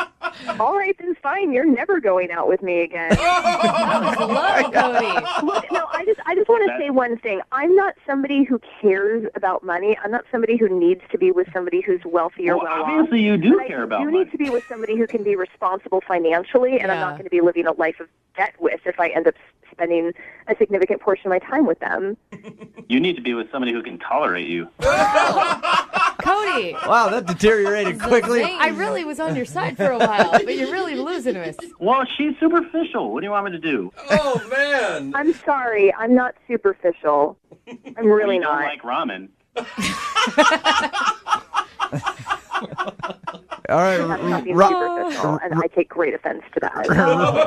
All right, then fine. You're never going out with me again. Love, Cody. Look, no, I just want to say one thing. I'm not somebody who cares about money. I'm not somebody who needs to be with somebody who's wealthy or well-off. Obviously, you do care about You money. need to be with somebody who can be responsible financially, and I'm not going to be living a life of debt with if I end up spending a significant portion of my time with them. You need to be with somebody who can tolerate you. Cody. Wow, that deteriorated quickly. I really was on your side for a while, but you're really losing us. Well, she's superficial. What do you want me to do? Oh, man. I'm sorry. I'm not superficial. I'm really You not. don't like ramen. All right, That's not being superficial, and I take great offense to that.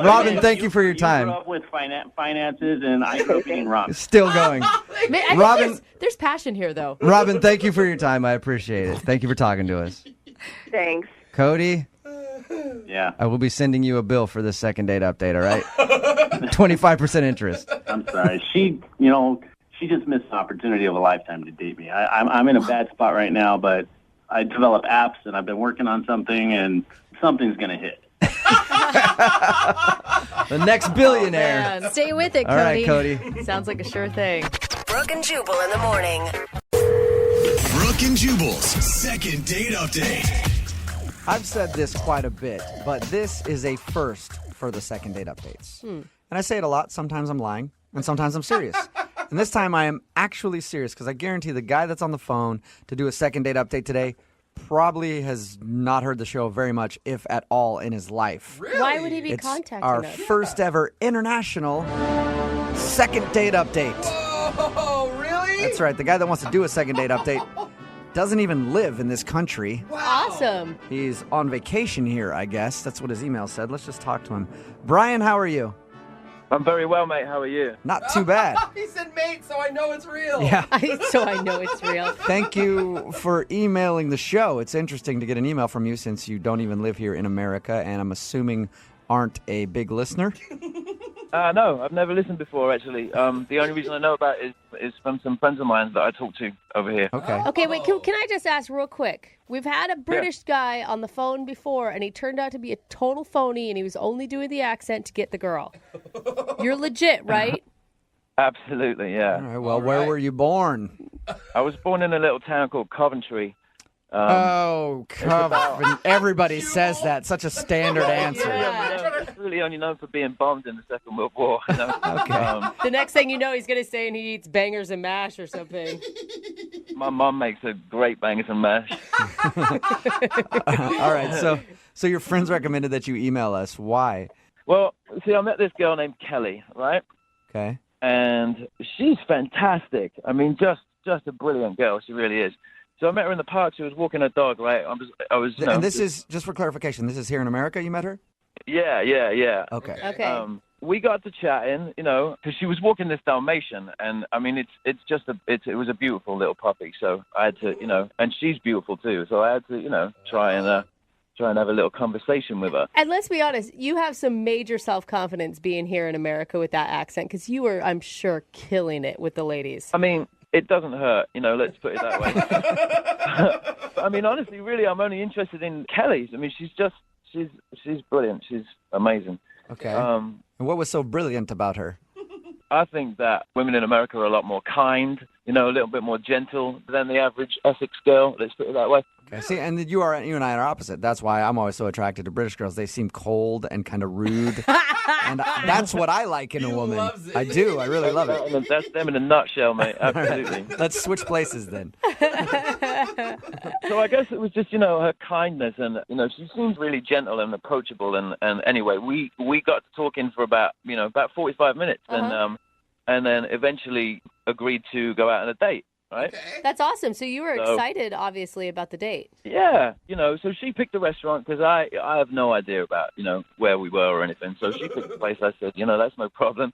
Robin, thank you for your time. You grew up with finances, and I grew up eating ramen. Still going. Man, I think Robin, there's passion here, though. Robin, thank you for your time. I appreciate it. Thank you for talking to us. Thanks. Cody, Yeah. I will be sending you a bill for this second date update, all right? 25% interest. I'm sorry. She just missed an opportunity of a lifetime to date me. I'm in a bad spot right now, but I develop apps, and I've been working on something, and something's going to hit. The next billionaire. Man. Stay with it, Cody. All right, Cody. Sounds like a sure thing. Brooke and Jubal in the morning. Brooke and Jubal's second date update. I've said this quite a bit, but this is a first for the second date updates. And I say it a lot. Sometimes I'm lying, and sometimes I'm serious. And this time I am actually serious because I guarantee the guy that's on the phone to do a second date update today probably has not heard the show very much, if at all, in his life. Really? Why would he be It's contacting our us? first ever international second date update. Oh, really? That's right. The guy that wants to do a second date update doesn't even live in this country. Awesome. He's on vacation here, I guess. That's what his email said. Let's just talk to him. Brian, how are you? I'm very well, mate. How are you? Not too bad. He said, mate, so I know it's real. Yeah. So I know it's real. Thank you for emailing the show. It's interesting to get an email from you since you don't even live here in America, and I'm assuming aren't a big listener. No, I've never listened before, actually. The only reason I know about it is from some friends of mine that I talk to over here. Okay, wait, can I just ask real quick? We've had a British guy on the phone before, and he turned out to be a total phony, and he was only doing the accent to get the girl. You're legit, right? Absolutely, yeah. All right, well, where were you born? I was born in a little town called Coventry. Everybody says that. Such a standard answer. It's really only known for being bombed in the Second World War. You know? Okay. The next thing you know, he's going to say he eats bangers and mash or something. My mom makes a great bangers and mash. All right, so your friends recommended that you email us. Why? Well, see, I met this girl named Kelly, right? Okay. And she's fantastic. I mean, just a brilliant girl. She really is. So I met her in the park. She was walking her dog, right? I was. You know, and this is, just for clarification, this is here in America you met her? Yeah. Okay. Okay. We got to chatting, you know, because she was walking this Dalmatian, and I mean, it was a beautiful little puppy. So I had to, you know, and she's beautiful too. So I had to, you know, try and have a little conversation with her. And let's be honest, you have some major self-confidence being here in America with that accent, because you were, I'm sure, killing it with the ladies. I mean, it doesn't hurt, you know, let's put it that way. I mean, honestly, really, I'm only interested in Kelly's. I mean, she's brilliant. She's amazing. Okay. And what was so brilliant about her? I think that women in America are a lot more kind, you know, a little bit more gentle than the average Essex girl. Let's put it that way. Okay. See, and you and I are opposite. That's why I'm always so attracted to British girls. They seem cold and kind of rude. And that's what I like in a woman. I do. I really love it. That's them in a nutshell, mate. Absolutely. Right. Let's switch places then. So I guess it was just, you know, her kindness, and, you know, she seemed really gentle and approachable. And anyway, we got to talking for about 45 minutes, and then eventually agreed to go out on a date. Right? Okay. That's awesome. So you were excited, obviously, about the date. Yeah, you know, so she picked a restaurant because I have no idea about, you know, where we were or anything. So she picked the place. I said, you know, that's no problem.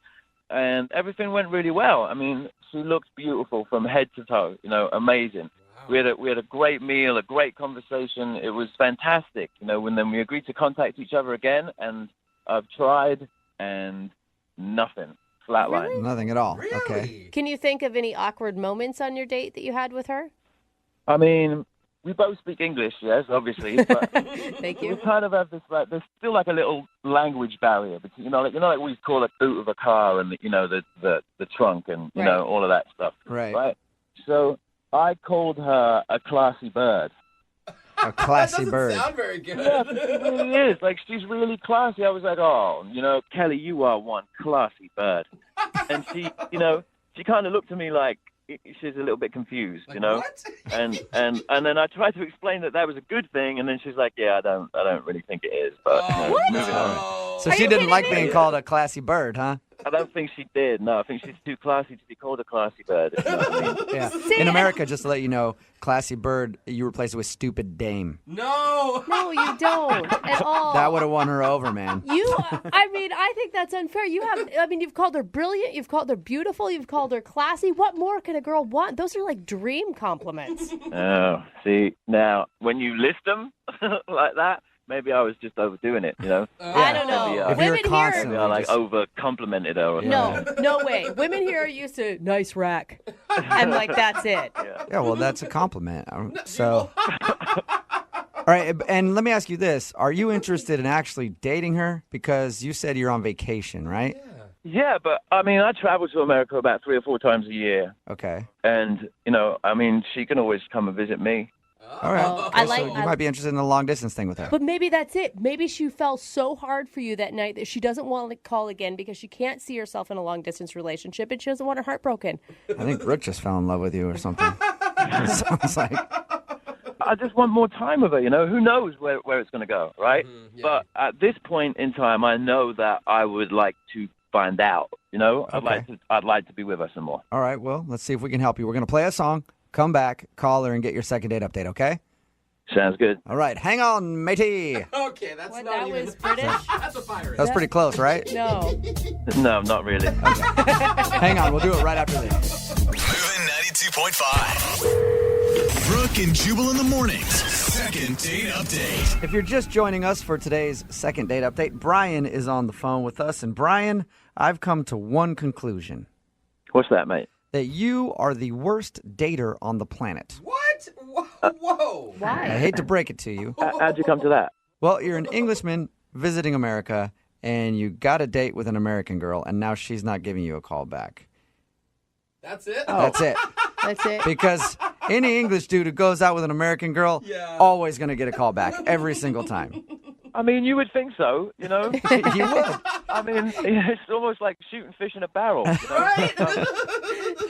And everything went really well. I mean, she looked beautiful from head to toe, you know, amazing. Wow. We had a great meal, a great conversation. It was fantastic, you know, and then we agreed to contact each other again. And I've tried and nothing. flatline. Nothing at all. Okay. Can you think of any awkward moments on your date that you had with her? I mean, we both speak English, yes, obviously, but Thank you. we kind of have this, like, there's still like a little language barrier between, like we call a boot of a car and, the trunk and, Right. all of that stuff. Right. So I called her a classy bird. A classy bird. Sound very good. Yeah, but she really is. Like, she's really classy. I was like, oh, Kelly, you are one classy bird. And she, she kind of looked at me like she's a little bit confused, What? And then I tried to explain that was a good thing, and then she's like, yeah, I don't really think it is. But moving on. So she didn't like being called a classy bird, huh? I don't think she did. No, I think she's too classy to be called a classy bird. If you know what I mean. Yeah. In America, just to let you know, classy bird, you replace it with stupid dame. No. No, you don't at all. That would have won her over, man. I think that's unfair. You've called her brilliant, you've called her beautiful, you've called her classy. What more can a girl want? Those are like dream compliments. Oh, see, now, when you list them like that, maybe I was just overdoing it, I don't know. Maybe, If you're Women constantly maybe I like over complimented her or something. No way. Women here are used to nice rack. And like, that's it. Yeah, well, that's a compliment. So, all right, and let me ask you this. Are you interested in actually dating her? Because you said you're on vacation, right? Yeah, but, I mean, I travel to America about 3 or 4 times a year. Okay. And, she can always come and visit me. All right. So you might be interested in the long distance thing with her. But maybe that's it. Maybe she fell so hard for you that night that she doesn't want to call again because she can't see herself in a long distance relationship and she doesn't want her heart broken. I think Brooke just fell in love with you or something. It sounds like. I just want more time with her, Who knows where it's going to go, right? But at this point in time, I know that I would like to find out, I'd like to be with her some more. All right, well, let's see if we can help you. We're going to play a song, come back, call her, and get your second date update, okay? Sounds good. All right, hang on, matey. Okay, that's What, not that even... was British? That's a pirate. That was pretty close, right? No. No, not really. Hang on, we'll do it right after this. Moving 92.5. Brooke and Jubal in the mornings. Second date update. If you're just joining us for today's second date update, Brian is on the phone with us. And Brian, I've come to one conclusion. What's that, mate? That you are the worst dater on the planet. What? Whoa. Why? I hate to break it to you. How'd you come to that? Well, you're an Englishman visiting America, and you got a date with an American girl, and now she's not giving you a call back. That's it? That's it. That's it. Because any English dude who goes out with an American girl, always going to get a call back every single time. I mean, you would think so, You would. I mean, it's almost like shooting fish in a barrel.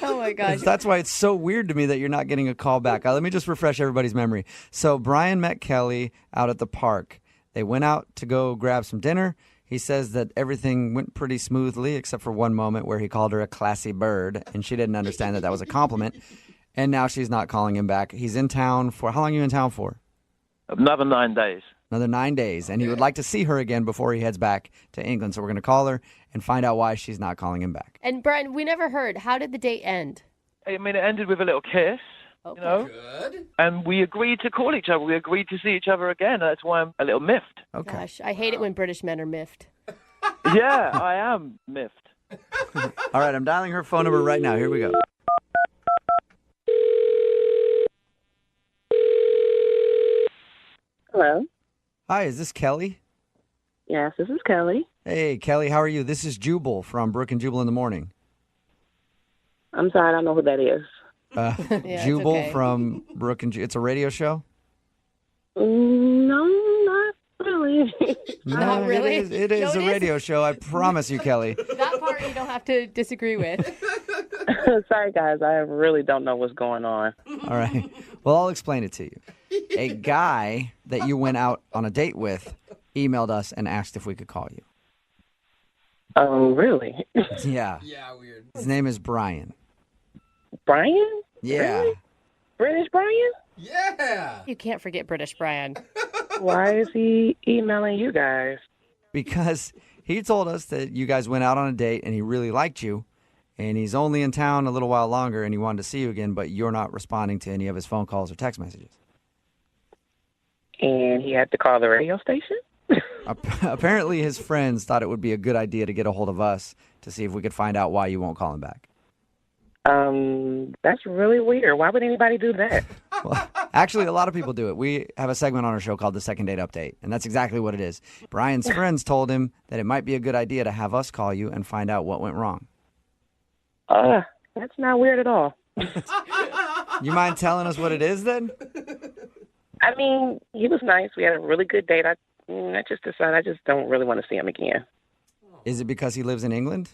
Oh, my gosh. That's why it's so weird to me that you're not getting a call back. Let me just refresh everybody's memory. So Brian met Kelly out at the park. They went out to go grab some dinner. He says that everything went pretty smoothly except for one moment where he called her a classy bird, and she didn't understand that was a compliment. And now she's not calling him back. He's in town for, how long are you in town for? Another 9 days. Another 9 days. And he would like to see her again before he heads back to England. So we're going to call her and find out why she's not calling him back. And Brian, we never heard. How did the date end? I mean, it ended with a little kiss, Good. and we agreed to call each other. We agreed to see each other again. That's why I'm a little miffed. Okay. Gosh, I hate it when British men are miffed. Yeah, I am miffed. All right, I'm dialing her phone number right now. Here we go. Hello. Hi, is this Kelly? Yes, this is Kelly. Hey, Kelly, how are you? This is Jubal from Brooke and Jubal in the Morning. I'm sorry, I don't know who that is. Yeah, Jubal it's okay. from Brooke and Jubal. It's a radio show? No, not really. Not really? It is a radio show. I promise you, Kelly. That part you don't have to disagree with. Sorry, guys, I really don't know what's going on. All right. Well, I'll explain it to you. A guy that you went out on a date with emailed us and asked if we could call you. Oh, really? Yeah. Yeah, weird. His name is Brian. Brian? Yeah. Really? British Brian? Yeah. You can't forget British Brian. Why is he emailing you guys? Because he told us that you guys went out on a date and he really liked you. And he's only in town a little while longer and he wanted to see you again, but you're not responding to any of his phone calls or text messages. And he had to call the radio station? Apparently his friends thought it would be a good idea to get a hold of us to see if we could find out why you won't call him back. That's really weird. Why would anybody do that? Well, actually, a lot of people do it. We have a segment on our show called the Second Date Update, and that's exactly what it is. Brian's friends told him that it might be a good idea to have us call you and find out what went wrong. That's not weird at all. You mind telling us what it is then? I mean, he was nice. We had a really good date. I just decided I just don't really want to see him again. Is it because he lives in England?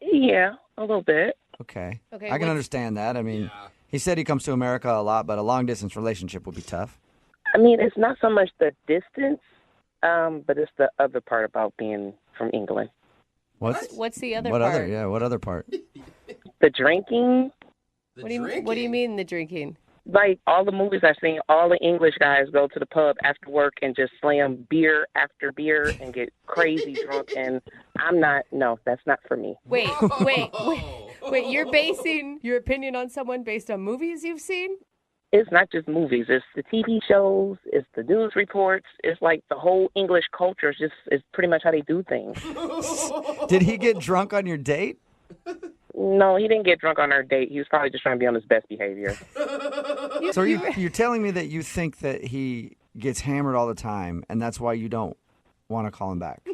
Yeah, a little bit. Okay. Okay, I can understand that. I mean, he said he comes to America a lot, but a long-distance relationship would be tough. I mean, it's not so much the distance, but it's the other part about being from England. What's the other what part? What other part? The drinking. What do you mean the drinking? Like all the movies I've seen, all the English guys go to the pub after work and just slam beer after beer and get crazy drunk. And that's not for me. Wait. You're basing your opinion on someone based on movies you've seen? It's not just movies. It's the TV shows. It's the news reports. It's like the whole English culture is pretty much how they do things. Did he get drunk on your date? No, he didn't get drunk on our date. He was probably just trying to be on his best behavior. So you're telling me that you think that he gets hammered all the time, and that's why you don't want to call him back?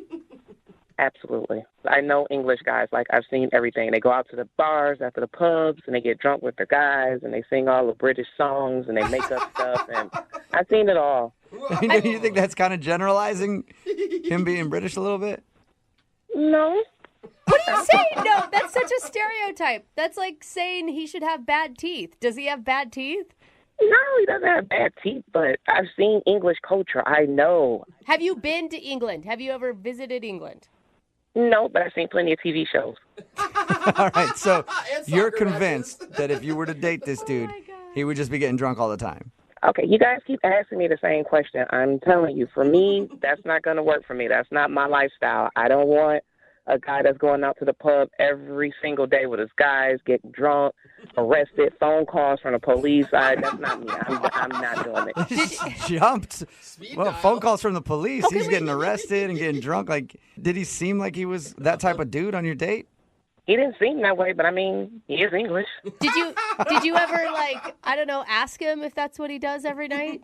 Absolutely. I know English guys. Like, I've seen everything. They go out to the bars after the pubs, and they get drunk with their guys, and they sing all the British songs, and they make up stuff, and I've seen it all. You think that's kind of generalizing him being British a little bit? No. What are you saying? No, that's such a stereotype. That's like saying he should have bad teeth. Does he have bad teeth? No, he doesn't have bad teeth, but I've seen English culture. I know. Have you been to England? Have you ever visited England? No, but I've seen plenty of TV shows. All right, so you're convinced that if you were to date this dude, he would just be getting drunk all the time. Okay, you guys keep asking me the same question. I'm telling you, for me, that's not going to work for me. That's not my lifestyle. I don't want a guy that's going out to the pub every single day with his guys, getting drunk, arrested, phone calls from the police. That's not me. I'm not doing it. Jumped. Well, phone calls from the police. He's getting arrested and getting drunk. Like, did he seem like he was that type of dude on your date? He didn't seem that way, but I mean, he is English. Did you ever, ask him if that's what he does every night?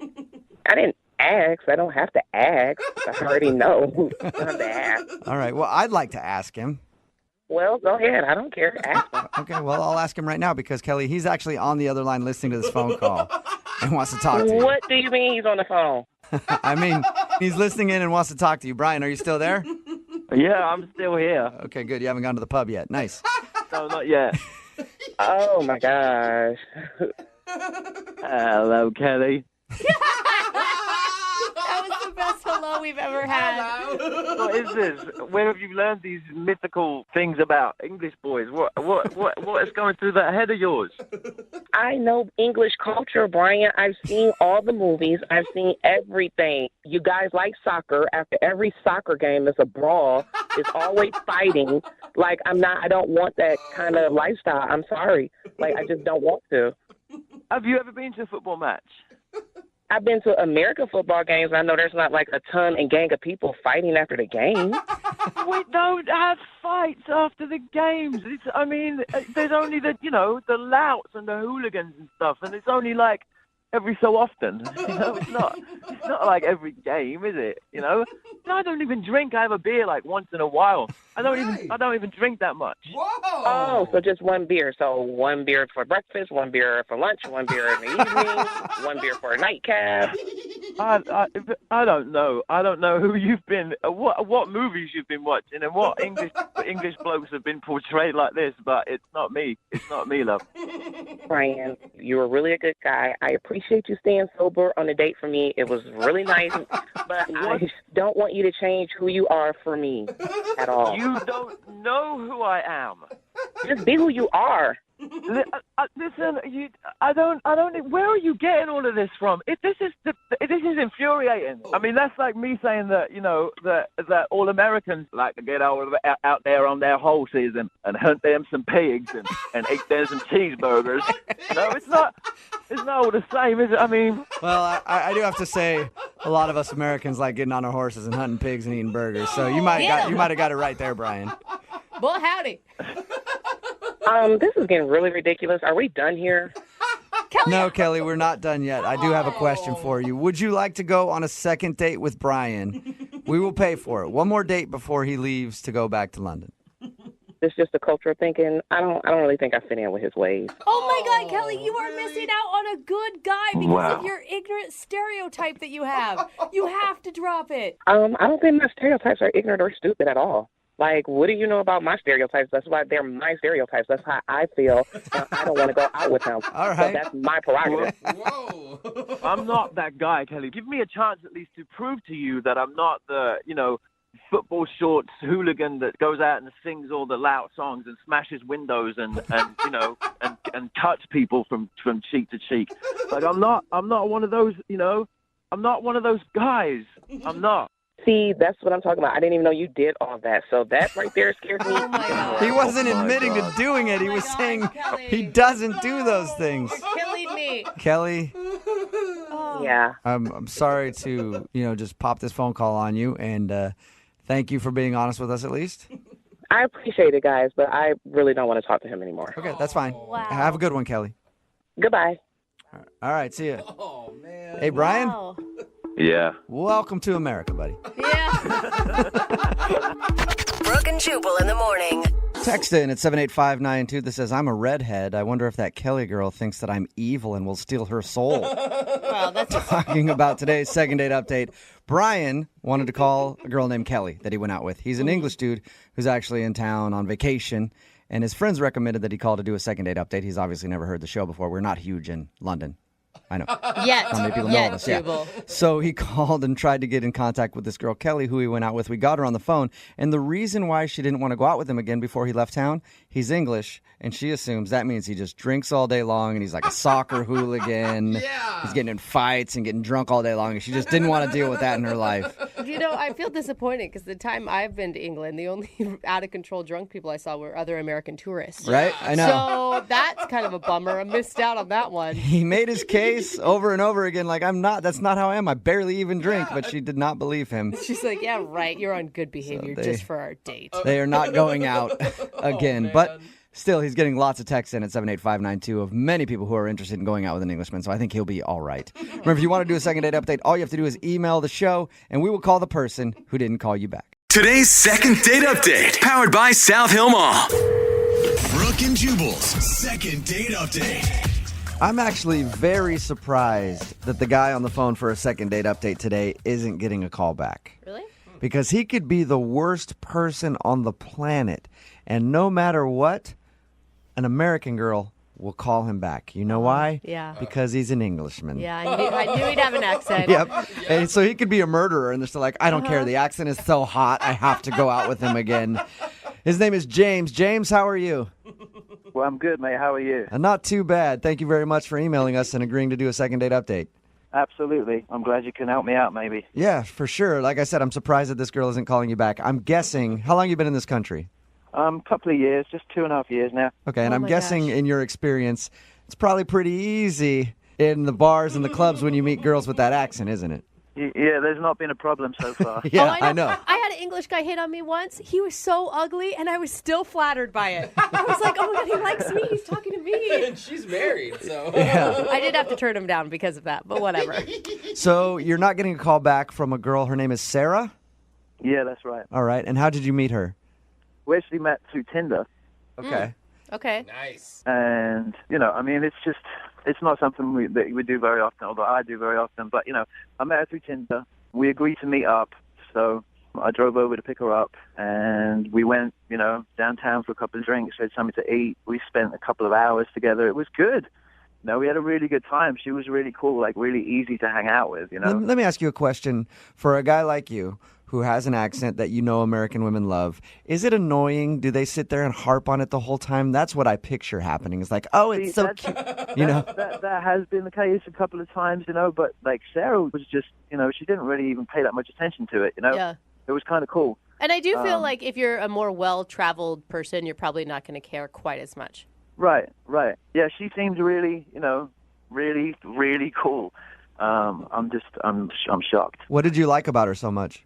I didn't ask. I don't have to ask. I already know. I don't have to ask. All right. Well, I'd like to ask him. Well, go ahead. I don't care. Ask him. Okay. Well, I'll ask him right now because, Kelly, he's actually on the other line listening to this phone call and wants to talk to you. What do you mean he's on the phone? I mean, he's listening in and wants to talk to you. Brian, are you still there? Yeah, I'm still here. Okay, good. You haven't gone to the pub yet. Nice. No, not yet. Oh, my gosh. Hello, Kelly. That was the best hello we've ever had. What is this? Where have you learned these mythical things about English boys? What is going through that head of yours? I know English culture, Brian. I've seen all the movies. I've seen everything. You guys like soccer. After every soccer game, it's a brawl. It's always fighting. Like, I don't want that kind of lifestyle. I'm sorry. Like, I just don't want to. Have you ever been to a football match? I've been to American football games. I know there's not like a ton and gang of people fighting after the game. We don't have fights after the games. There's only the louts and the hooligans and stuff, and it's only like every so often. It's not like every game, is it? I don't even drink. I have a beer like once in a while. I don't even drink that much. Whoa! Oh, so just one beer. So one beer for breakfast, one beer for lunch, one beer in the evening, one beer for a nightcap. I don't know. I don't know who you've been, what movies you've been watching, and what English blokes have been portrayed like this. But it's not me. It's not me, love. Brian, you were really a good guy. I appreciate you staying sober on the date for me. It was really nice, but I don't want you to change who you are for me at all. You don't know who I am. Just be who you are. Listen, I don't. Where are you getting all of this from? This is infuriating. I mean, that's like me saying that that all Americans like to get out there on their horses and hunt them some pigs and eat them some cheeseburgers. It's not all the same, is it? I mean, well, I do have to say, a lot of us Americans like getting on our horses and hunting pigs and eating burgers. So you might have got it right there, Brian. Well, howdy. This is getting really ridiculous. Are we done here? No, Kelly, we're not done yet. I do have a question for you. Would you like to go on a second date with Brian? We will pay for it. One more date before he leaves to go back to London. It's just a culture of thinking. I don't really think I fit in with his ways. Oh my God, Kelly, you are missing out on a good guy because of your ignorant stereotype that you have. You have to drop it. I don't think my stereotypes are ignorant or stupid at all. Like, what do you know about my stereotypes? That's why they're my stereotypes. That's how I feel. And I don't want to go out with him. All right. So that's my prerogative. Whoa. I'm not that guy, Kelly. Give me a chance at least to prove to you that I'm not the, football shorts hooligan that goes out and sings all the loud songs and smashes windows and cuts people from cheek to cheek. Like, I'm not one of those, I'm not one of those guys. I'm not. See, that's what I'm talking about. I didn't even know you did all that. So that right there scares me. Oh my God. He wasn't admitting to doing it. He was saying Kelly. he doesn't do those things. You're killing me. Kelly, Yeah. I'm sorry to, just pop this phone call on you, and thank you for being honest with us at least. I appreciate it, guys, but I really don't want to talk to him anymore. Okay, that's fine. Wow. Have a good one, Kelly. Goodbye. All right, see ya. Oh, man. Hey, Brian. Wow. Yeah. Welcome to America, buddy. Brooke and Jubal in the morning. Text in at 78592 that says, I'm a redhead. I wonder if that Kelly girl thinks that I'm evil and will steal her soul. Wow, that's Talking about today's second date update, Brian wanted to call a girl named Kelly that he went out with. He's an English dude who's actually in town on vacation, and his friends recommended that he call to do a second date update. He's obviously never heard the show before. We're not huge in London. I know. Yet. Not many people know of us. Yeah. So he called and tried to get in contact with this girl, Kelly, who he went out with. We got her on the phone. And the reason why she didn't want to go out with him again before he left town, he's English, and she assumes that means he just drinks all day long and he's like a soccer hooligan. Yeah. He's getting in fights and getting drunk all day long. And she just didn't want to deal with that in her life. I feel disappointed because the time I've been to England, the only out-of-control drunk people I saw were other American tourists. Right? I know. So that's kind of a bummer. I missed out on that one. He made his case over and over again, like, that's not how I am. I barely even drink, but she did not believe him. She's like, yeah, right. You're on good behavior just for our date. They are not going out again. But still, he's getting lots of texts in at 78592 of many people who are interested in going out with an Englishman, so I think he'll be all right. Remember, if you want to do a second date update, all you have to do is email the show, and we will call the person who didn't call you back. Today's second date update, powered by South Hill Mall. Brooke and Jubal's second date update. I'm actually very surprised that the guy on the phone for a second date update today isn't getting a call back. Really? Because he could be the worst person on the planet, and no matter what, an American girl will call him back. You know why? Yeah. Because he's an Englishman. Yeah, I knew he'd have an accent. Yep. And so he could be a murderer, and they're still like, I don't care. The accent is so hot. I have to go out with him again. His name is James. James, how are you? Well, I'm good, mate. How are you? Not too bad. Thank you very much for emailing us and agreeing to do a second date update. Absolutely. I'm glad you can help me out, maybe. Yeah, for sure. Like I said, I'm surprised that this girl isn't calling you back. I'm guessing, how long have you been in this country? Couple of years, just 2.5 years now. Okay, and I'm guessing in your experience, it's probably pretty easy in the bars and the clubs when you meet girls with that accent, isn't it? Yeah, there's not been a problem so far. Yeah, I know. I had an English guy hit on me once. He was so ugly, and I was still flattered by it. I was like, oh my God, he likes me. He's talking to me. And she's married, so. Yeah. I did have to turn him down because of that, but whatever. So you're not getting a call back from a girl. Her name is Sarah? Yeah, that's right. All right. And how did you meet her? We actually met through Tinder. Okay. Okay. Nice. And, it's not something that we do very often, although I do very often. But, I met her through Tinder. We agreed to meet up. So I drove over to pick her up, and we went, downtown for a couple of drinks, had something to eat. We spent a couple of hours together. It was good. We had a really good time. She was really cool, like really easy to hang out with, Let me ask you a question. For a guy like you, who has an accent that American women love, is it annoying? Do they sit there and harp on it the whole time? That's what I picture happening. It's like, oh, it's so cute. That has been the case a couple of times, but like Sarah was just, she didn't really even pay that much attention to it, Yeah. It was kind of cool. And I do feel like if you're a more well-traveled person, you're probably not going to care quite as much. Right. Yeah, she seems really, really, really cool. I'm shocked. What did you like about her so much?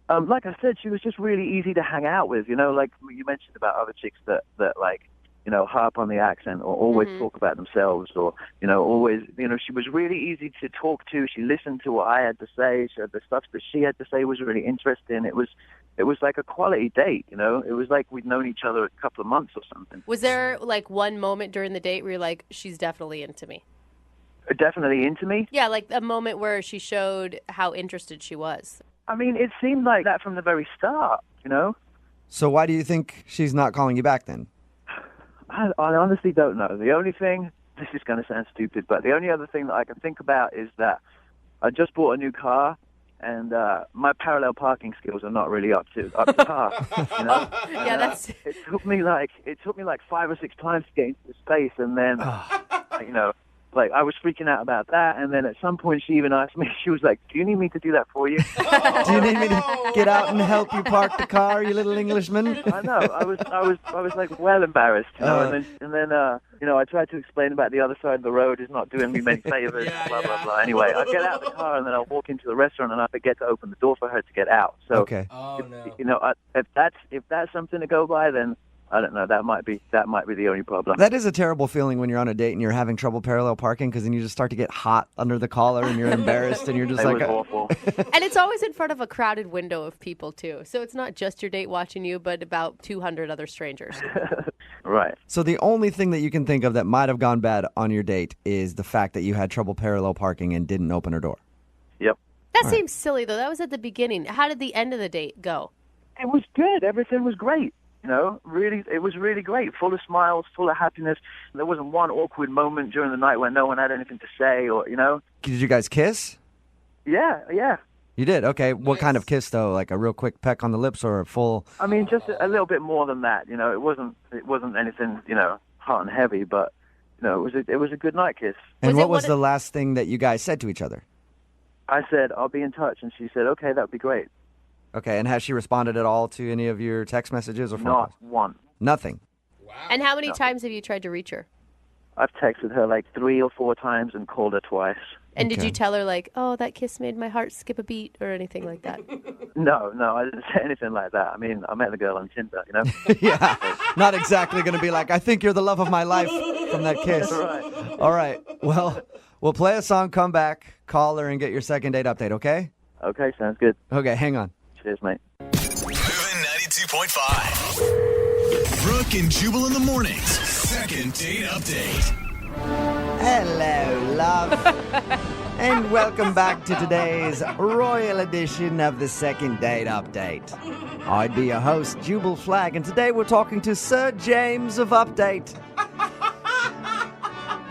Like I said, she was just really easy to hang out with. You know, like you mentioned about other chicks that like, you know, harp on the accent or always talk about themselves or, you know, always, you know, she was really easy to talk to. She listened to what I had to say. So the stuff that she had to say was really interesting. It was like a quality date, you know. It was like we'd known each other a couple of months or something. Was there like one moment during the date where you're like, she's definitely into me? Definitely into me? Yeah, like a moment where she showed how interested she was. I mean, it seemed like that from the very start, you know. So why do you think she's not calling you back then? I honestly don't know. The only thing, this is going to sound stupid, but the only other thing that I can think about is that I just bought a new car, and my parallel parking skills are not really up to par. You know? Yeah, it took me like 5 or 6 times to get into the space, and then you know, like I was freaking out about that, and then at some point she even asked me. She was like, "Do you need me to do that for you?" Do you need me to get out and help you park the car, you little Englishman? I know. I was like well embarrassed, you know. And then you know, I tried to explain about the other side of the road is not doing me many favors. Blah blah blah. Anyway, I get out of the car and then I walk into the restaurant and I forget to open the door for her to get out. So, okay. You know, if that's something to go by, then I don't know. That might be the only problem. That is a terrible feeling when you're on a date and you're having trouble parallel parking because then you just start to get hot under the collar and you're embarrassed and you're just it like... was awful. And it's always in front of a crowded window of people, too. So it's not just your date watching you, but about 200 other strangers. Right. So the only thing that you can think of that might have gone bad on your date is the fact that you had trouble parallel parking and didn't open her door. Yep. That seems silly, though. That was at the beginning. How did the end of the date go? It was good. Everything was great. You know, really, it was really great. Full of smiles, full of happiness. There wasn't one awkward moment during the night when no one had anything to say or, you know. Did you guys kiss? Yeah. You did? Okay. What kind of kiss, though? Like a real quick peck on the lips or a full... I mean, just a little bit more than that. You know, it wasn't anything, you know, hot and heavy, but, you know, it was a good night kiss. And what was the last thing that you guys said to each other? I said, "I'll be in touch," and she said, "Okay, that would be great." Okay, and has she responded at all to any of your text messages or phone Not calls? one. Nothing? And how many times have you tried to reach her? I've texted her like 3 or 4 times and called her twice. And did you tell her, like, oh, that kiss made my heart skip a beat or anything like that? No, I didn't say anything like that. I mean, I met the girl on Tinder, you know? Yeah, not exactly going to be like, I think you're the love of my life from that kiss. Right. All right, well, we'll play a song, come back, call her, and get your second date update, okay? Okay, sounds good. Okay, hang on. Cheers, mate. Moving 92.5. Brooke and Jubal in the mornings. Second date update. Hello, love. And welcome back to today's royal edition of the Second Date Update. I'd be your host, Jubal Flagg, and today we're talking to Sir James of Update.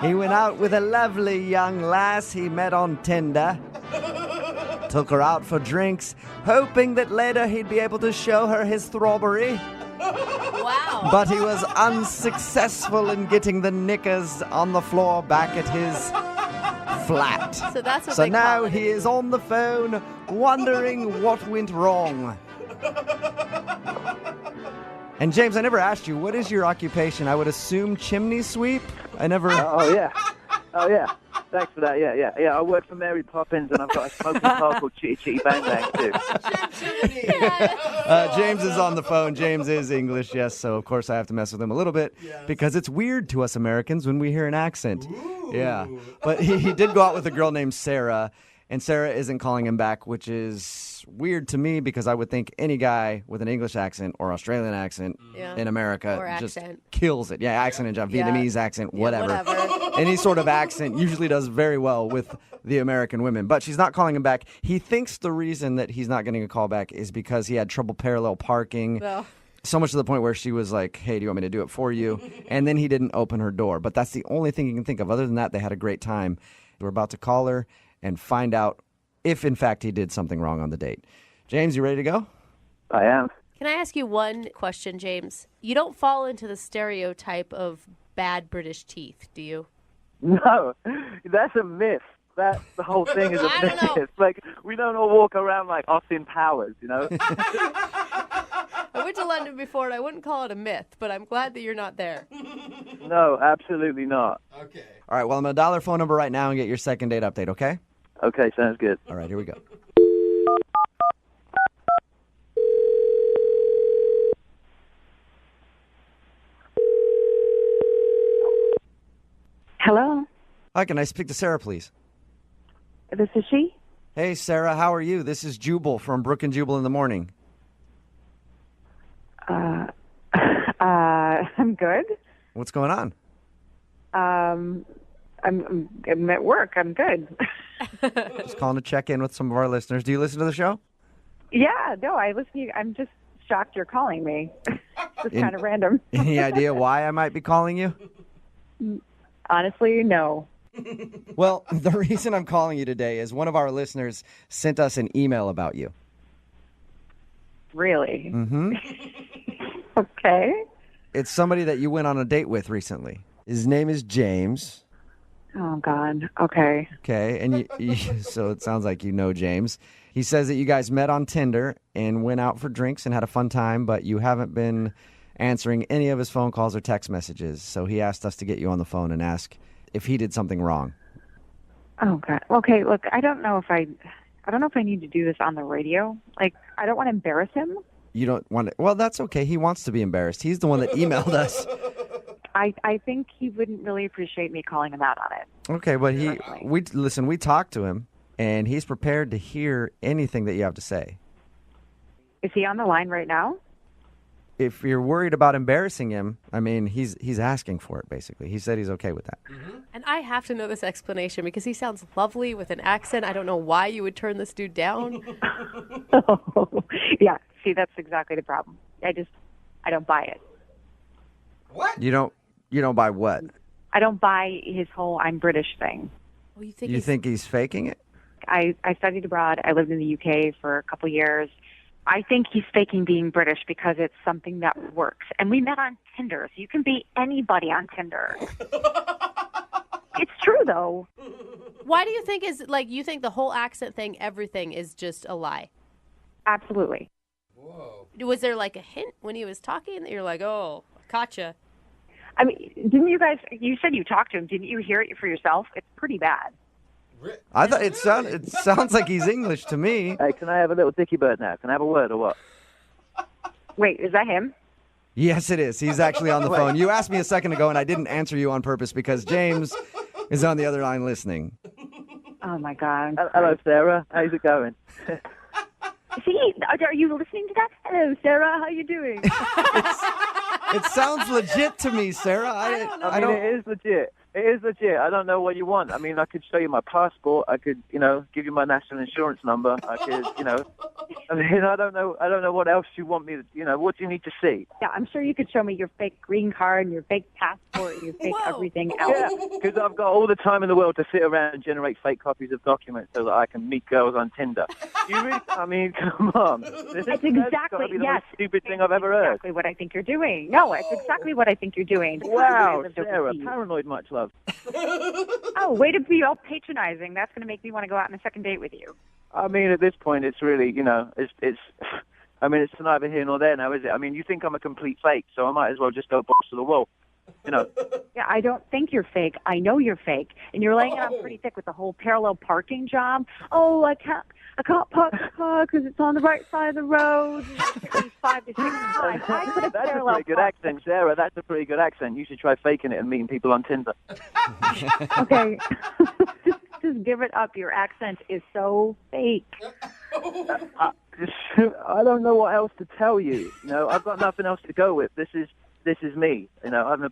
He went out with a lovely young lass he met on Tinder. Took her out for drinks, hoping that later he'd be able to show her his throbbery. Wow. But he was unsuccessful in getting the knickers on the floor back at his flat. So that's what So they now call it. he is on the phone wondering what went wrong. And James, I never asked you, what is your occupation? I would assume chimney sweep? I never... Oh, yeah. Thanks for that. Yeah. I work for Mary Poppins, and I've got a smoking car called Chitty Chitty Bang Bang, too. James is on the phone. James is English, yes, so of course I have to mess with him a little bit because it's weird to us Americans when we hear an accent. Ooh. Yeah, but he did go out with a girl named Sarah, and Sarah isn't calling him back, which is weird to me because I would think any guy with an English accent or Australian accent in America Or just accent. kills it. Yeah, accent and Vietnamese accent, whatever. whatever. Any sort of accent usually does very well with the American women. But she's not calling him back. He thinks the reason that he's not getting a call back is because he had trouble parallel parking. Oh. So much to the point where she was like, hey, do you want me to do it for you? And then he didn't open her door. But that's the only thing you can think of. Other than that, they had a great time. We're about to call her and find out if, in fact, he did something wrong on the date. James, you ready to go? I am. Can I ask you one question, James? You don't fall into the stereotype of bad British teeth, do you? No, that's a myth. The whole thing is a myth. Like, we don't all walk around like Austin Powers, you know? I went to London before, and I wouldn't call it a myth, but I'm glad that you're not there. No, absolutely not. Okay. All right, well, I'm going to dial her phone number right now and get your second date update, okay? Okay, sounds good. All right, here we go. Hi, can I speak to Sarah, please? This is she. Hey, Sarah, how are you? This is Jubal from Brooke and Jubal in the morning. I'm good. What's going on? I'm at work. I'm good. Just calling to check in with some of our listeners. Do you listen to the show? Yeah, no, I listen to you. I'm just shocked you're calling me. Just kind of random. Any idea why I might be calling you? Honestly, no. Well, the reason I'm calling you today is one of our listeners sent us an email about you. Really? Mm-hmm. Okay. It's somebody that you went on a date with recently. His name is James. Oh, God. Okay. Okay, and so it sounds like you know James. He says that you guys met on Tinder and went out for drinks and had a fun time, but you haven't been answering any of his phone calls or text messages. So he asked us to get you on the phone and ask if he did something wrong. Oh, God. Okay, look, I don't know if I need to do this on the radio. Like, I don't want to embarrass him. You don't want to... Well, that's okay. He wants to be embarrassed. He's the one that emailed us. I think he wouldn't really appreciate me calling him out on it. Okay, but we talked to him, and he's prepared to hear anything that you have to say. Is he on the line right now? If you're worried about embarrassing him, I mean, he's asking for it, basically. He said he's okay with that. Mm-hmm. And I have to know this explanation because he sounds lovely with an accent. I don't know why you would turn this dude down. Yeah, see, that's exactly the problem. I don't buy it. What? You don't buy what? I don't buy his whole I'm British thing. Well, You think he's faking it? I studied abroad. I lived in the UK for a couple years. I think he's faking being British because it's something that works. And we met on Tinder, so you can be anybody on Tinder. It's true, though. Why do you think you think the whole accent thing, everything is just a lie? Absolutely. Whoa. Was there like a hint when he was talking that you're like, oh, gotcha? I mean, you said you talked to him. Didn't you hear it for yourself? It's pretty bad. I thought it sounds like he's English to me. Hey, can I have a little dicky bird now? Can I have a word or what? Wait, is that him? Yes, it is. He's actually on the phone. You asked me a second ago, and I didn't answer you on purpose because James is on the other line listening. Oh, my God. Hello, Sarah. How's it going? See, are you listening to that? Hello, Sarah. How you doing? It sounds legit to me, Sarah. I mean, it is legit. It is legit. I don't know what you want. I mean, I could show you my passport. I could, give you my national insurance number. I could, I mean, I don't know what else you want me to, what do you need to see? Yeah, I'm sure you could show me your fake green card and your fake passport and your fake everything else. Yeah, because I've got all the time in the world to sit around and generate fake copies of documents so that I can meet girls on Tinder. You really, I mean, come on. That's exactly, the most stupid thing I've ever heard. Exactly what I think you're doing. No, it's exactly what I think you're doing. Wow, Sarah, paranoid much love. Oh, way to be all patronizing. That's going to make me want to go out on a second date with you. I mean, at this point, it's really, it's I mean, it's neither here nor there now, is it? I mean, you think I'm a complete fake, so I might as well just go balls to the wall, Yeah, I don't think you're fake. I know you're fake. And you're laying it on pretty thick with the whole parallel parking job. Oh, I can't park the car because it's on the right side of the road. 5 to 6 times. I could have That's a parallel pretty good accent, Sarah. That's a pretty good accent. You should try faking it and meeting people on Tinder. Okay. Just give it up. Your accent is so fake. I don't know what else to tell you. I've got nothing else to go with. This is me. I'm a.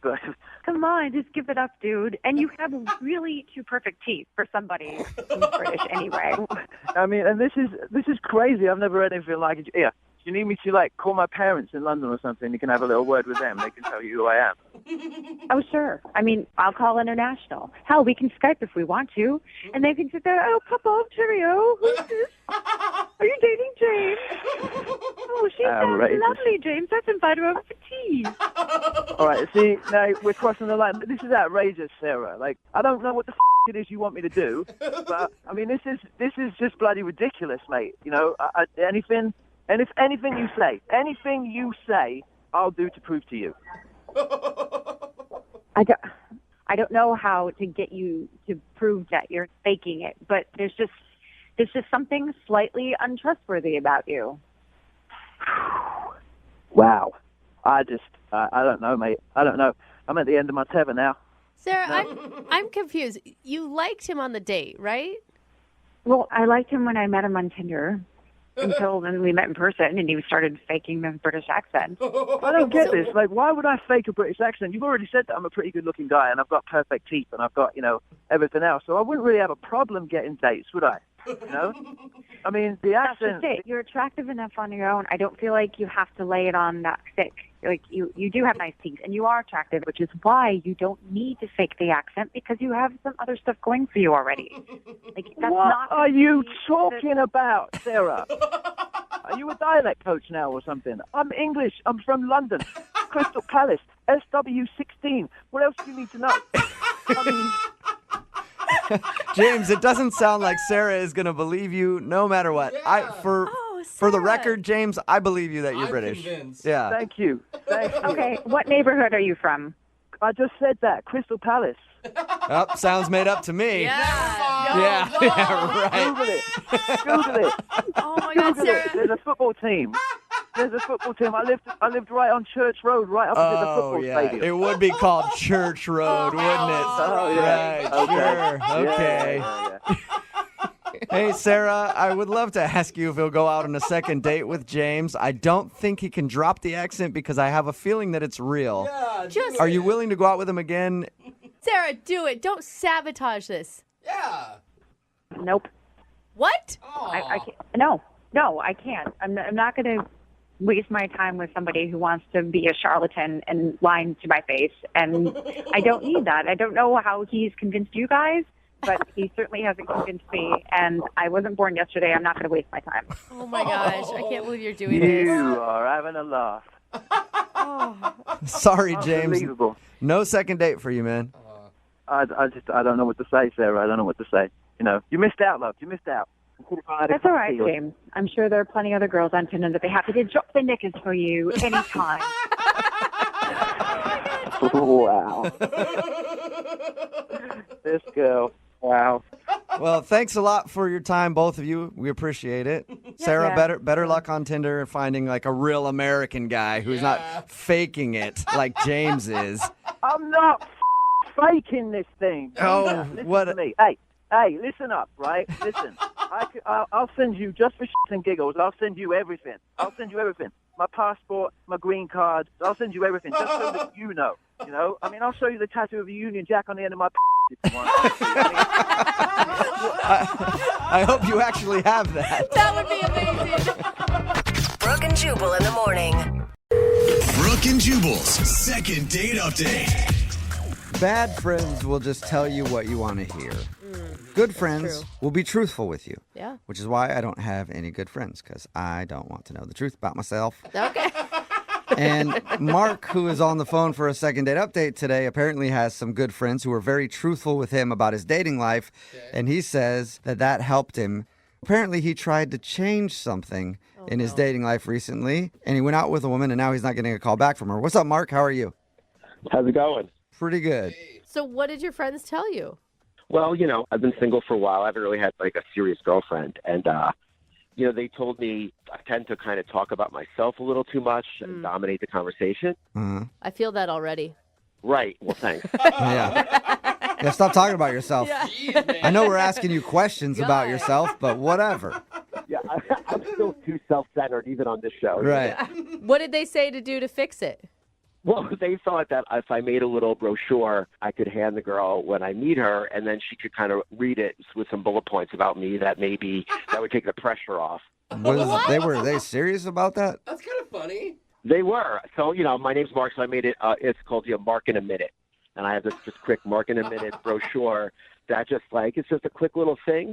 Come on, just give it up, dude. And you have really two perfect teeth for somebody who's British, anyway. I mean, and this is crazy. I've never heard anything like it. Yeah. You need me to call my parents in London or something? You can have a little word with them. They can tell you who I am. Oh, sure. I mean, I'll call international. Hell, we can Skype if we want to. And they can sit there, oh, Papa, cheerio. Who's this? Are you dating James? Oh, she sounds lovely, James. Let's invite her over for tea. All right, see, now we're crossing the line. This is outrageous, Sarah. I don't know what the it is you want me to do, but, I mean, this is just bloody ridiculous, mate. And if anything you say, I'll do to prove to you. I don't know how to get you to prove that you're faking it, but there's just something slightly untrustworthy about you. Wow. I don't know, mate. I don't know. I'm at the end of my tether now. Sarah, I'm confused. You liked him on the date, right? Well, I liked him when I met him on Tinder. Until then we met in person and he started faking the British accent. I don't get this. Like, why would I fake a British accent? You've already said that I'm a pretty good-looking guy and I've got perfect teeth and I've got, everything else. So I wouldn't really have a problem getting dates, would I? I mean, the accent... That's just it. You're attractive enough on your own. I don't feel like you have to lay it on that thick. Like, you do have nice teeth and you are attractive, which is why you don't need to fake the accent because you have some other stuff going for you already. Like, that's what not are you talking about, Sarah? Are you a dialect coach now or something? I'm English. I'm from London. Crystal Palace. SW16. What else do you need to know? I mean... James, it doesn't sound like Sarah is going to believe you no matter what. Yeah. For the record, James, I believe you that you're British. Convinced. Yeah. Thank you. Okay, what neighborhood are you from? I just said that. Crystal Palace. Oh, sounds made up to me. Yeah. Yeah, Google it. Google it. Oh my God, Google Sarah. it. There's a football team. I lived right on Church Road, right opposite the football stadium. It would be called Church Road, wouldn't it? Oh, yeah. Right, sure. Okay. Yeah. Hey, Sarah, I would love to ask you if he'll go out on a second date with James. I don't think he can drop the accent because I have a feeling that it's real. Just Are you willing to go out with him again? Sarah, do it. Don't sabotage this. Yeah. Nope. What? I can't. No, I can't. I'm not going to waste my time with somebody who wants to be a charlatan and lying to my face. And I don't need that. I don't know how he's convinced you guys, but he certainly hasn't convinced me. And I wasn't born yesterday. I'm not going to waste my time. Oh my gosh, I can't believe you're doing this. You are having a laugh. Sorry, James. Unbelievable. No second date for you, man. I don't know what to say, Sarah. I don't know what to say. You missed out, love. You missed out. That's all right, James. I'm sure there are plenty of other girls on Tinder that be happy to drop their knickers for you anytime. Wow. This girl. Wow. Well, thanks a lot for your time, both of you. We appreciate it. Sarah, better luck on Tinder and finding like a real American guy who's not faking it like James is. I'm not faking this thing. Listen to me. Hey, listen up, right? Listen. I'll send you, just for shits and giggles, I'll send you everything. My passport, my green card. I'll send you everything, just so that you know. I mean, I'll show you the tattoo of a Union Jack on the end of my if you want. I hope you actually have that. That would be amazing. Brooke and Jubal in the morning. Brooke and Jubal's second date update. Bad friends will just tell you what you want to hear. Good friends will be truthful with you. Yeah. Which is why I don't have any good friends, because I don't want to know the truth about myself. Okay. And Mark, who is on the phone for a second date update today, apparently has some good friends who were very truthful with him about his dating life. And he says that helped him. Apparently, he tried to change something in his dating life recently, and he went out with a woman, and now he's not getting a call back from her. What's up, Mark? How are you? How's it going? Pretty good. So what did your friends tell you? Well, I've been single for a while. I haven't really had like a serious girlfriend. And, they told me I tend to kind of talk about myself a little too much and dominate the conversation. I feel that already. Right. Well, thanks. Yeah, stop talking about yourself. Yeah. I know we're asking you questions about yourself, but whatever. Yeah, I'm still too self-centered even on this show. Right. What did they say to do to fix it? Well, they thought that if I made a little brochure, I could hand the girl when I meet her, and then she could kind of read it with some bullet points about me that maybe that would take the pressure off. Were they serious about that? That's kind of funny. They were. So, my name's Mark, so I made it, it's called Mark in a Minute. And I have this just quick Mark in a Minute brochure that it's just a quick little thing,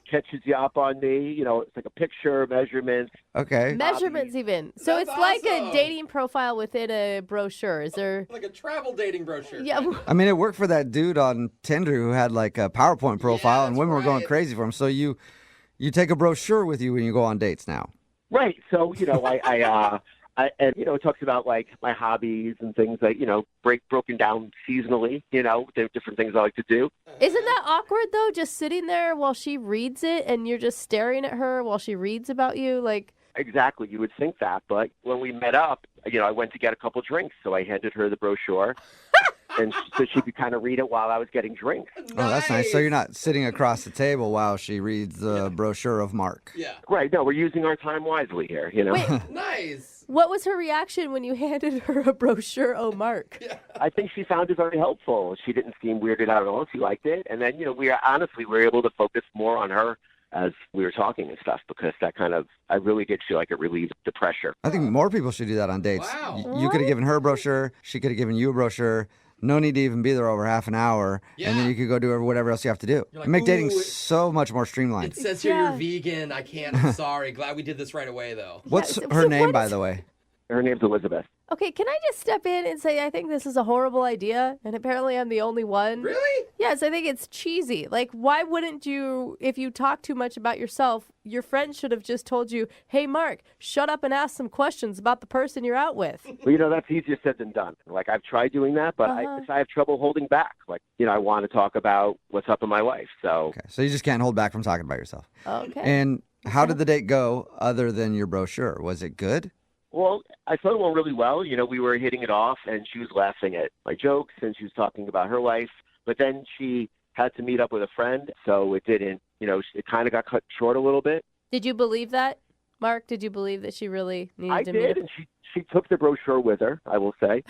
catches you up on me. It's like a picture, measurements. Okay. Measurements even. So That's it's like a awesome. dating profile within a brochure. Is there... Like a travel dating brochure. Yeah. I mean, it worked for that dude on Tinder who had like a PowerPoint profile, and women were going crazy for him. So you take a brochure with you when you go on dates now. Right. So, it talks about like my hobbies and things like, broken down seasonally, the different things I like to do. Isn't that awkward though? Just sitting there while she reads it and you're just staring at her while she reads about you? Like, Exactly. You would think that. But when we met up, I went to get a couple drinks. So I handed her the brochure. and so she could kind of read it while I was getting drinks. Oh, that's nice. So you're not sitting across the table while she reads the brochure of Mark. Yeah. Right. No, we're using our time wisely here, you know. Nice. What was her reaction when you handed her a brochure, oh, Mark? I think she found it very helpful. She didn't seem weirded out at all. She liked it. And then, we were able to focus more on her as we were talking and stuff, because that I really did feel like it relieved the pressure. I think more people should do that on dates. Wow. You could have given her a brochure. She could have given you a brochure. No need to even be there over half an hour. Yeah. And then you could go do whatever else you have to do. Like, Make dating "Ooh, so much more streamlined. It says here you're vegan. I can't. I'm sorry. Glad we did this right away, though. What's her name, by the way? Her name's Elizabeth. Okay, can I just step in and say I think this is a horrible idea, and apparently I'm the only one? Really? Yes, I think it's cheesy. Like, why wouldn't you, if you talk too much about yourself, your friend should have just told you, hey, Mark, shut up and ask some questions about the person you're out with. Well, that's easier said than done. Like, I've tried doing that, but I have trouble holding back. Like, I want to talk about what's up in my life, so. Okay, so you just can't hold back from talking about yourself. Okay. And how did the date go other than your brochure? Was it good? Well, I thought it went really well. We were hitting it off, and she was laughing at my jokes, and she was talking about her life. But then she had to meet up with a friend, so it didn't, it kind of got cut short a little bit. Did you believe that, Mark? Did you believe that she really needed to meet I up? did, and she took the brochure with her, I will say.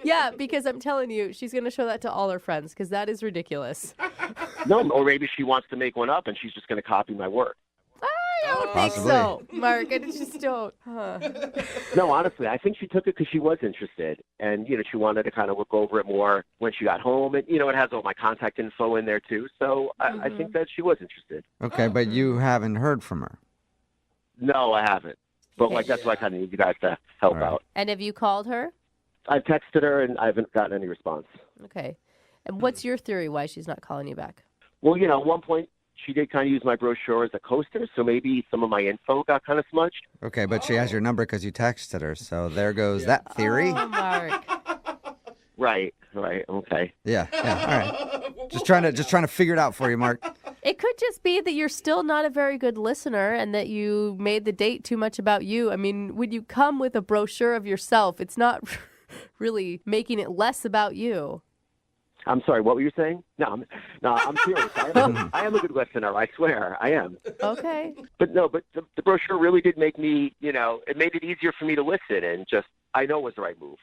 Yeah, because I'm telling you, she's going to show that to all her friends, because that is ridiculous. No, or maybe she wants to make one up, and she's just going to copy my work. I don't think so, Mark. I just don't. Huh. No, honestly, I think she took it because she was interested. And, she wanted to kind of look over it more when she got home. And, it has all my contact info in there, too. So I think that she was interested. Okay, but you haven't heard from her. No, I haven't. But, that's why I kind of need you guys to help out. And have you called her? I've texted her, and I haven't gotten any response. Okay. And what's your theory why she's not calling you back? Well, at one point, she did kind of use my brochure as a coaster, so maybe some of my info got kind of smudged. Okay, but she has your number because you texted her, so there goes that theory. Oh, Mark. Right, okay. Yeah, all right. Just trying to figure it out for you, Mark. It could just be that you're still not a very good listener and that you made the date too much about you. I mean, when you come with a brochure of yourself, it's not really making it less about you. I'm sorry, what were you saying? No, I'm serious. I am a good listener, I swear. I am. Okay. But the brochure really did make me, it made it easier for me to listen, and I know it was the right move.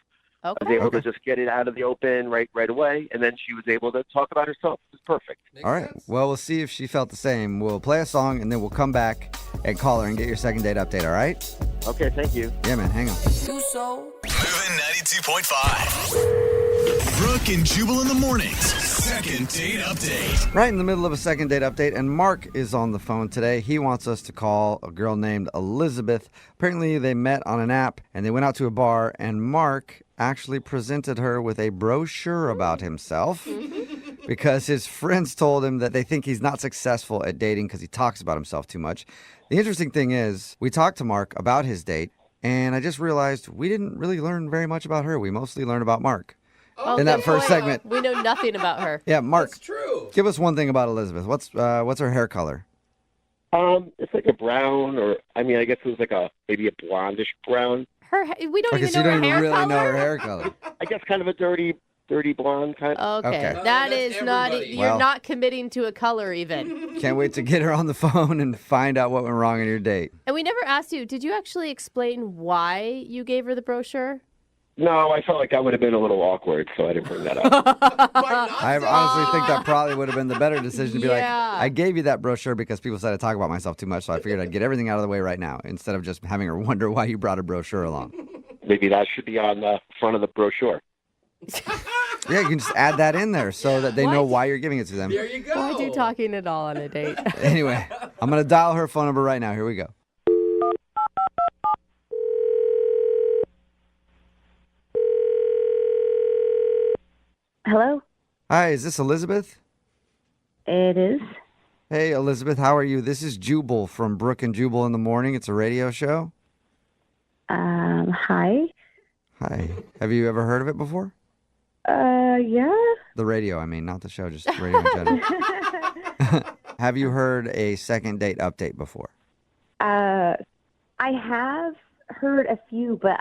Okay. I was able to just get it out of the open right away, and then she was able to talk about herself. It was perfect. All right. Well, we'll see if she felt the same. We'll play a song, and then we'll come back and call her and get your second date update, all right? Okay, thank you. Yeah, man, hang on. Moving 92.5. Brooke and Jubal in the mornings. Second date update. Right in the middle of a second date update, and Mark is on the phone today. He wants us to call a girl named Elizabeth. Apparently, they met on an app, and they went out to a bar, and Mark actually presented her with a brochure about himself because his friends told him that they think he's not successful at dating because he talks about himself too much. The interesting thing is, we talked to Mark about his date, and I just realized we didn't really learn very much about her. We mostly learned about Mark. In that first segment. We know nothing about her. Yeah, Mark. That's true. Give us one thing about Elizabeth. What's her hair color? It's like a brown, or I guess it was like maybe a blondish brown. We don't even know her hair really color. know her hair color. I guess kind of a dirty blonde kind. Okay. That is not. You're not committing to a color even. Can't wait to get her on the phone and find out what went wrong on your date. And we never asked you. Did you actually explain why you gave her the brochure? No, I felt like that would have been a little awkward, so I didn't bring that up. I honestly think that probably would have been the better decision to be like, Yeah. I gave you that brochure because people said I talk about myself too much, so I figured I'd get everything out of the way right now instead of just having her wonder why you brought a brochure along. Maybe that should be on the front of the brochure. Yeah, you can just add that in there so that they know why you're giving it to them. There you go. Why do talking at all on a date? Anyway, I'm going to dial her phone number right now. Here we go. Hello? Hi, is this Elizabeth? It is. Hey, Elizabeth, how are you? This is Jubal from Brooke and Jubal in the Morning. It's a radio show. Hi. Hi. Have you ever heard of it before? Yeah. The radio, I mean, not the show, just the radio in general. Have you heard a second date update before? I have heard a few, but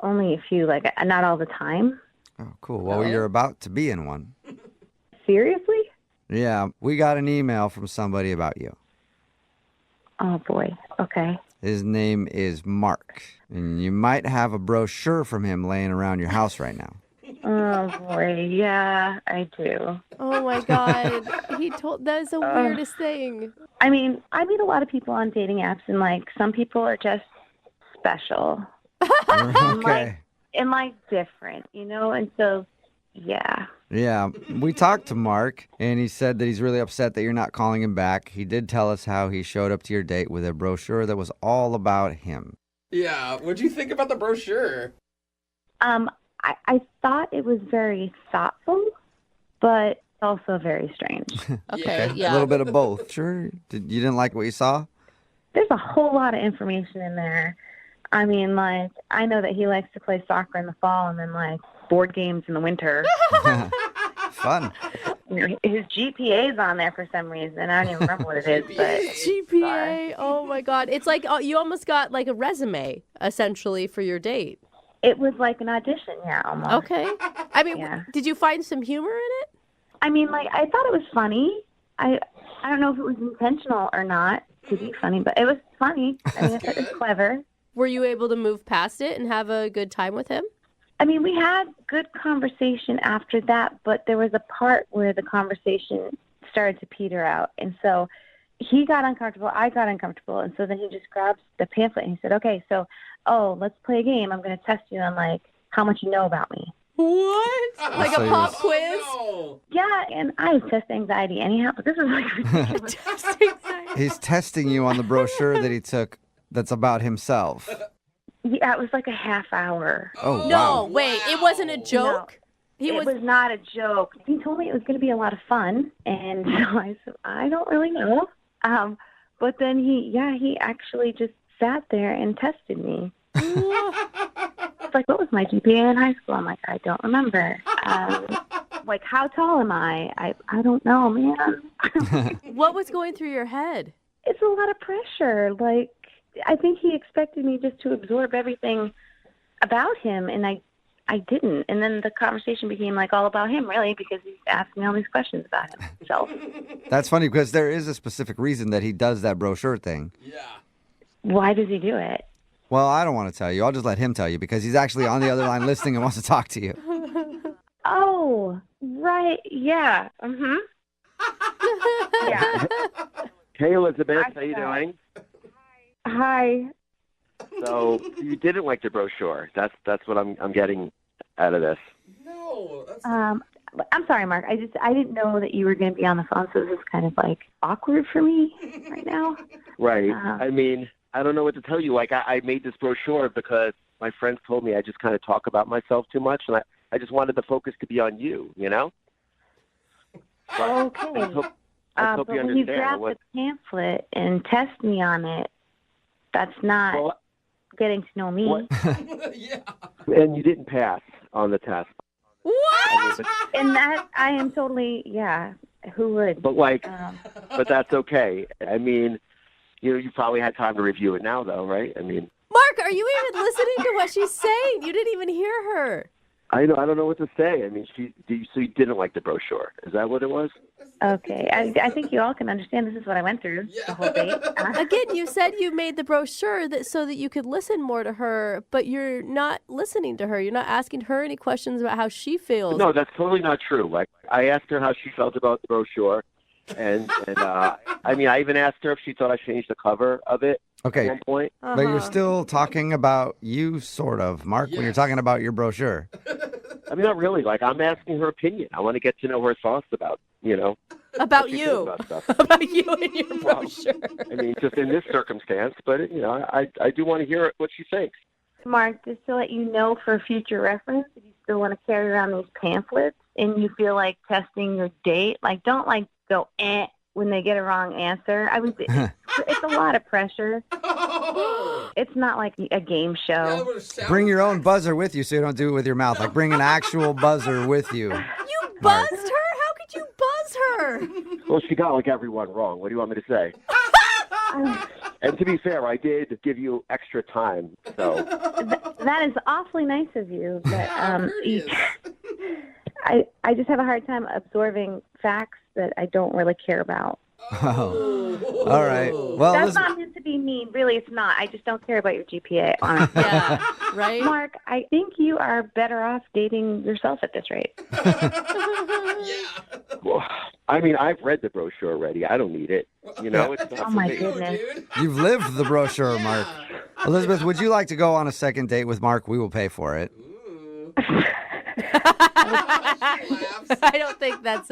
only a few, like not all the time. Oh, cool. Well, you're about to be in one. Seriously? Yeah, we got an email from somebody about you. Oh, boy. Okay. His name is Mark, and you might have a brochure from him laying around your house right now. Oh, boy. Yeah, I do. Oh my God. That is the weirdest thing. I mean, I meet a lot of people on dating apps, and like some people are just special. Okay. And like different, you know? And so, yeah. Yeah, we talked to Mark, and he said that he's really upset that you're not calling him back. He did tell us how he showed up to your date with a brochure that was all about him. Yeah, what'd you think about the brochure? I thought it was very thoughtful, but also very strange. Okay, A little bit of both. Sure. You didn't like what you saw? There's a whole lot of information in there. I mean, like, I know that he likes to play soccer in the fall and then, like, board games in the winter. Fun. His GPA's on there for some reason. I don't even remember what it is. But GPA. Oh my God. It's like you almost got like a resume essentially for your date. It was like an audition, yeah, almost. Okay. I mean, did you find some humor in it? I mean, like, I thought it was funny. I don't know if it was intentional or not to be funny, but it was funny. I mean, I thought it was clever. Were you able to move past it and have a good time with him? I mean, we had good conversation after that, but there was a part where the conversation started to peter out. And so he got uncomfortable, I got uncomfortable, and so then he just grabbed the pamphlet and he said, okay, so, let's play a game. I'm going to test you on, like, how much you know about me. What? Like a pop quiz? Yeah, and I have test anxiety anyhow, but this is like ridiculous. He's testing you on the brochure that he took that's about himself. Yeah, it was like a half hour. Oh, no, wow. wait, it wasn't a joke? No, it was not a joke. He told me it was going to be a lot of fun, and so I said, I don't really know. But then he actually just sat there and tested me. It's like, what was my GPA in high school? I'm like, I don't remember. Like, how tall am I? I don't know, man. What was going through your head? It's a lot of pressure. Like, I think he expected me just to absorb everything about him, and I didn't. And then the conversation became like all about him, really, because he's asking me all these questions about himself. That's funny because there is a specific reason that he does that brochure thing. Yeah. Why does he do it? Well, I don't want to tell you. I'll just let him tell you because he's actually on the other line listening and wants to talk to you. Oh, right. Yeah. Mm-hmm. Yeah. Hey, Elizabeth. How you doing? Hi. So you didn't like the brochure. That's what I'm getting out of this. No. I'm sorry, Mark. I didn't know that you were going to be on the phone, so this is kind of like awkward for me right now. Right. I mean, I don't know what to tell you. Like, I made this brochure because my friends told me I just kind of talk about myself too much, and I just wanted the focus to be on you, you know? Okay. I hope but you when you understand. grab the pamphlet and test me on it, that's not getting to know me. Yeah. And you didn't pass on the test. What? And that, I am totally, yeah, who would? But but that's okay. I mean, you probably had time to review it now, though, right? I mean, Mark, are you even listening to what she's saying? You didn't even hear her. I don't know what to say. I mean, so you didn't like the brochure. Is that what it was? Okay. I think you all can understand this is what I went through the whole date. Again, you said you made the brochure so that you could listen more to her, but you're not listening to her. You're not asking her any questions about how she feels. No, that's totally not true. Like, I asked her how she felt about the brochure, and I mean, I even asked her if she thought I changed the cover of it Okay. at one point. But you're still talking about you, sort of, Mark, when you're talking about your brochure. I mean, not really. Like, I'm asking her opinion. I want to get to know her thoughts about, About what she you. feels about stuff. About you and your brochure. I mean, just in this circumstance, but, I do want to hear what she thinks. Mark, just to let you know for future reference, if you still want to carry around these pamphlets and you feel like testing your date, like, don't, like, go, when they get a wrong answer. It's a lot of pressure. It's not like a game show. Bring your own buzzer with you so you don't do it with your mouth. Like, bring an actual buzzer with you. You buzzed her? How could you buzz her? Well, she got, like, everyone wrong. What do you want me to say? And to be fair, I did give you extra time, so. That is awfully nice of you, but I just have a hard time absorbing facts that I don't really care about. Oh. All right. Well, That's not meant to be mean. Really, it's not. I just don't care about your GPA, honestly. Yeah, right? Mark, I think you are better off dating yourself at this rate. Well, I mean, I've read the brochure already. I don't need it. You know, it's not Oh, for my me. goodness. You've lived the brochure, Mark. Elizabeth, would you like to go on a second date with Mark? We will pay for it. I don't think that's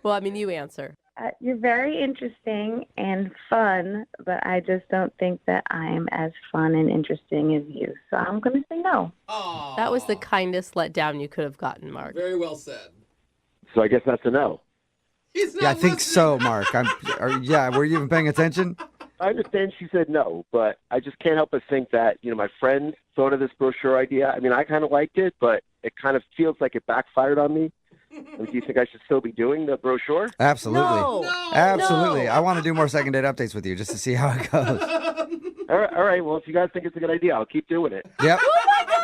well, I mean, you answer. You're very interesting and fun, but I just don't think that I'm as fun and interesting as you. So I'm going to say no. That was the kindest letdown you could have gotten, Mark. Very well said. So I guess that's a no. Yeah, I think so, Mark. Were you even paying attention? I understand she said no, but I just can't help but think that, my friend thought of this brochure idea. I mean, I kind of liked it, but it kind of feels like it backfired on me. Do you think I should still be doing the brochure? Absolutely. No. Absolutely. I want to do more second date updates with you just to see how it goes. All right. Well, if you guys think it's a good idea, I'll keep doing it. Yep.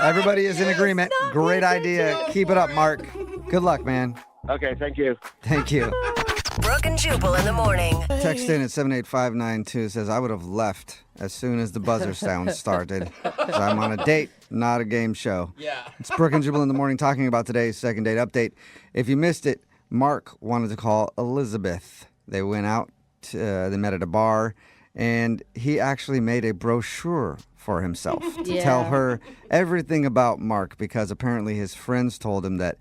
Everybody is in agreement. Great idea. Keep it up, Mark. Good luck, man. Okay, thank you. Thank you. Brooke and Jubal in the morning. Text in at 78592 says, I would have left as soon as the buzzer sound started. 'Cause I'm on a date, not a game show. Yeah. It's Brooke and Jubal in the morning talking about today's second date update. If you missed it, Mark wanted to call Elizabeth. They went out, they met at a bar, and he actually made a brochure for himself to tell her everything about Mark because apparently his friends told him that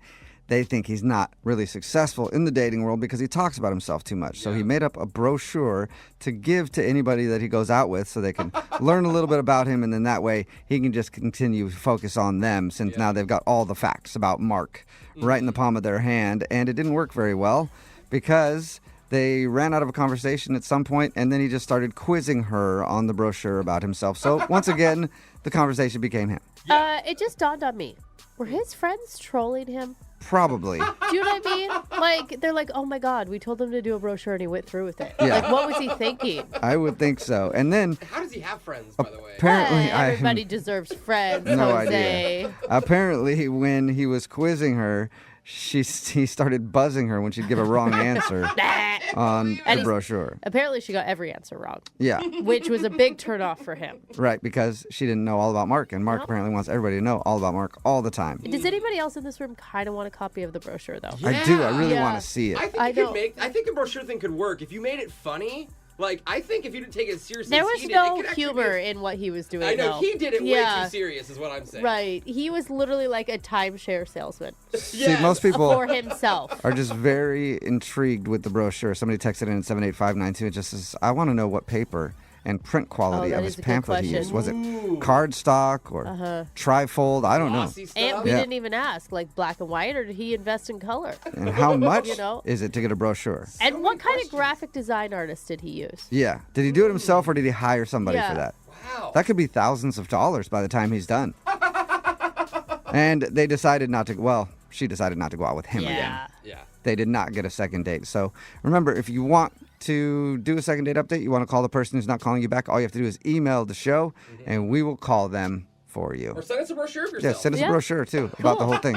they think he's not really successful in the dating world because he talks about himself too much. So he made up a brochure to give to anybody that he goes out with so they can learn a little bit about him, and then that way he can just continue to focus on them since now they've got all the facts about Mark right in the palm of their hand. And it didn't work very well because they ran out of a conversation at some point, and then he just started quizzing her on the brochure about himself. So once again, the conversation became him. It just dawned on me. Were his friends trolling him? Probably. Do you know what I mean? Like, they're like, oh my God, we told him to do a brochure and he went through with it. Yeah. Like, what was he thinking? I would think so. And then How does he have friends, by the way? apparently Everybody deserves friends, no Jose. idea. Apparently, when he was quizzing her, he started buzzing her when she'd give a wrong answer on the brochure. Apparently, she got every answer wrong. Yeah. Which was a big turnoff for him. Right, because she didn't know all about Mark, and Mark apparently wants everybody to know all about Mark all the time. Does anybody else in this room kind of want a copy of the brochure, though? I do. I really want to see it. I think a brochure thing could work if you made it funny. Like, I think if you didn't take it as seriously There as was he did, no it could actually humor be... in what he was doing. I know, though. he did it way too serious, is what I'm saying. Right. He was literally like a timeshare salesman. See, most people For himself. are just very intrigued with the brochure. Somebody texted in at 78592. It just says, I want to know what paper and print quality of his pamphlet he used. Was it cardstock or trifold? I don't know. And we didn't even ask, like black and white, or did he invest in color? And how much You know? is it to get a brochure? And what kind of graphic design artist did he use? Yeah. Did he do it himself or did he hire somebody for that? Wow. That could be thousands of dollars by the time he's done. And they decided not to, well, she decided not to go out with him again. Yeah. They did not get a second date. So remember, if you want to do a second date update, you want to call the person who's not calling you back, all you have to do is email the show and we will call them for you. Or send us a brochure of Yeah, yourself. send us a brochure too about the whole thing.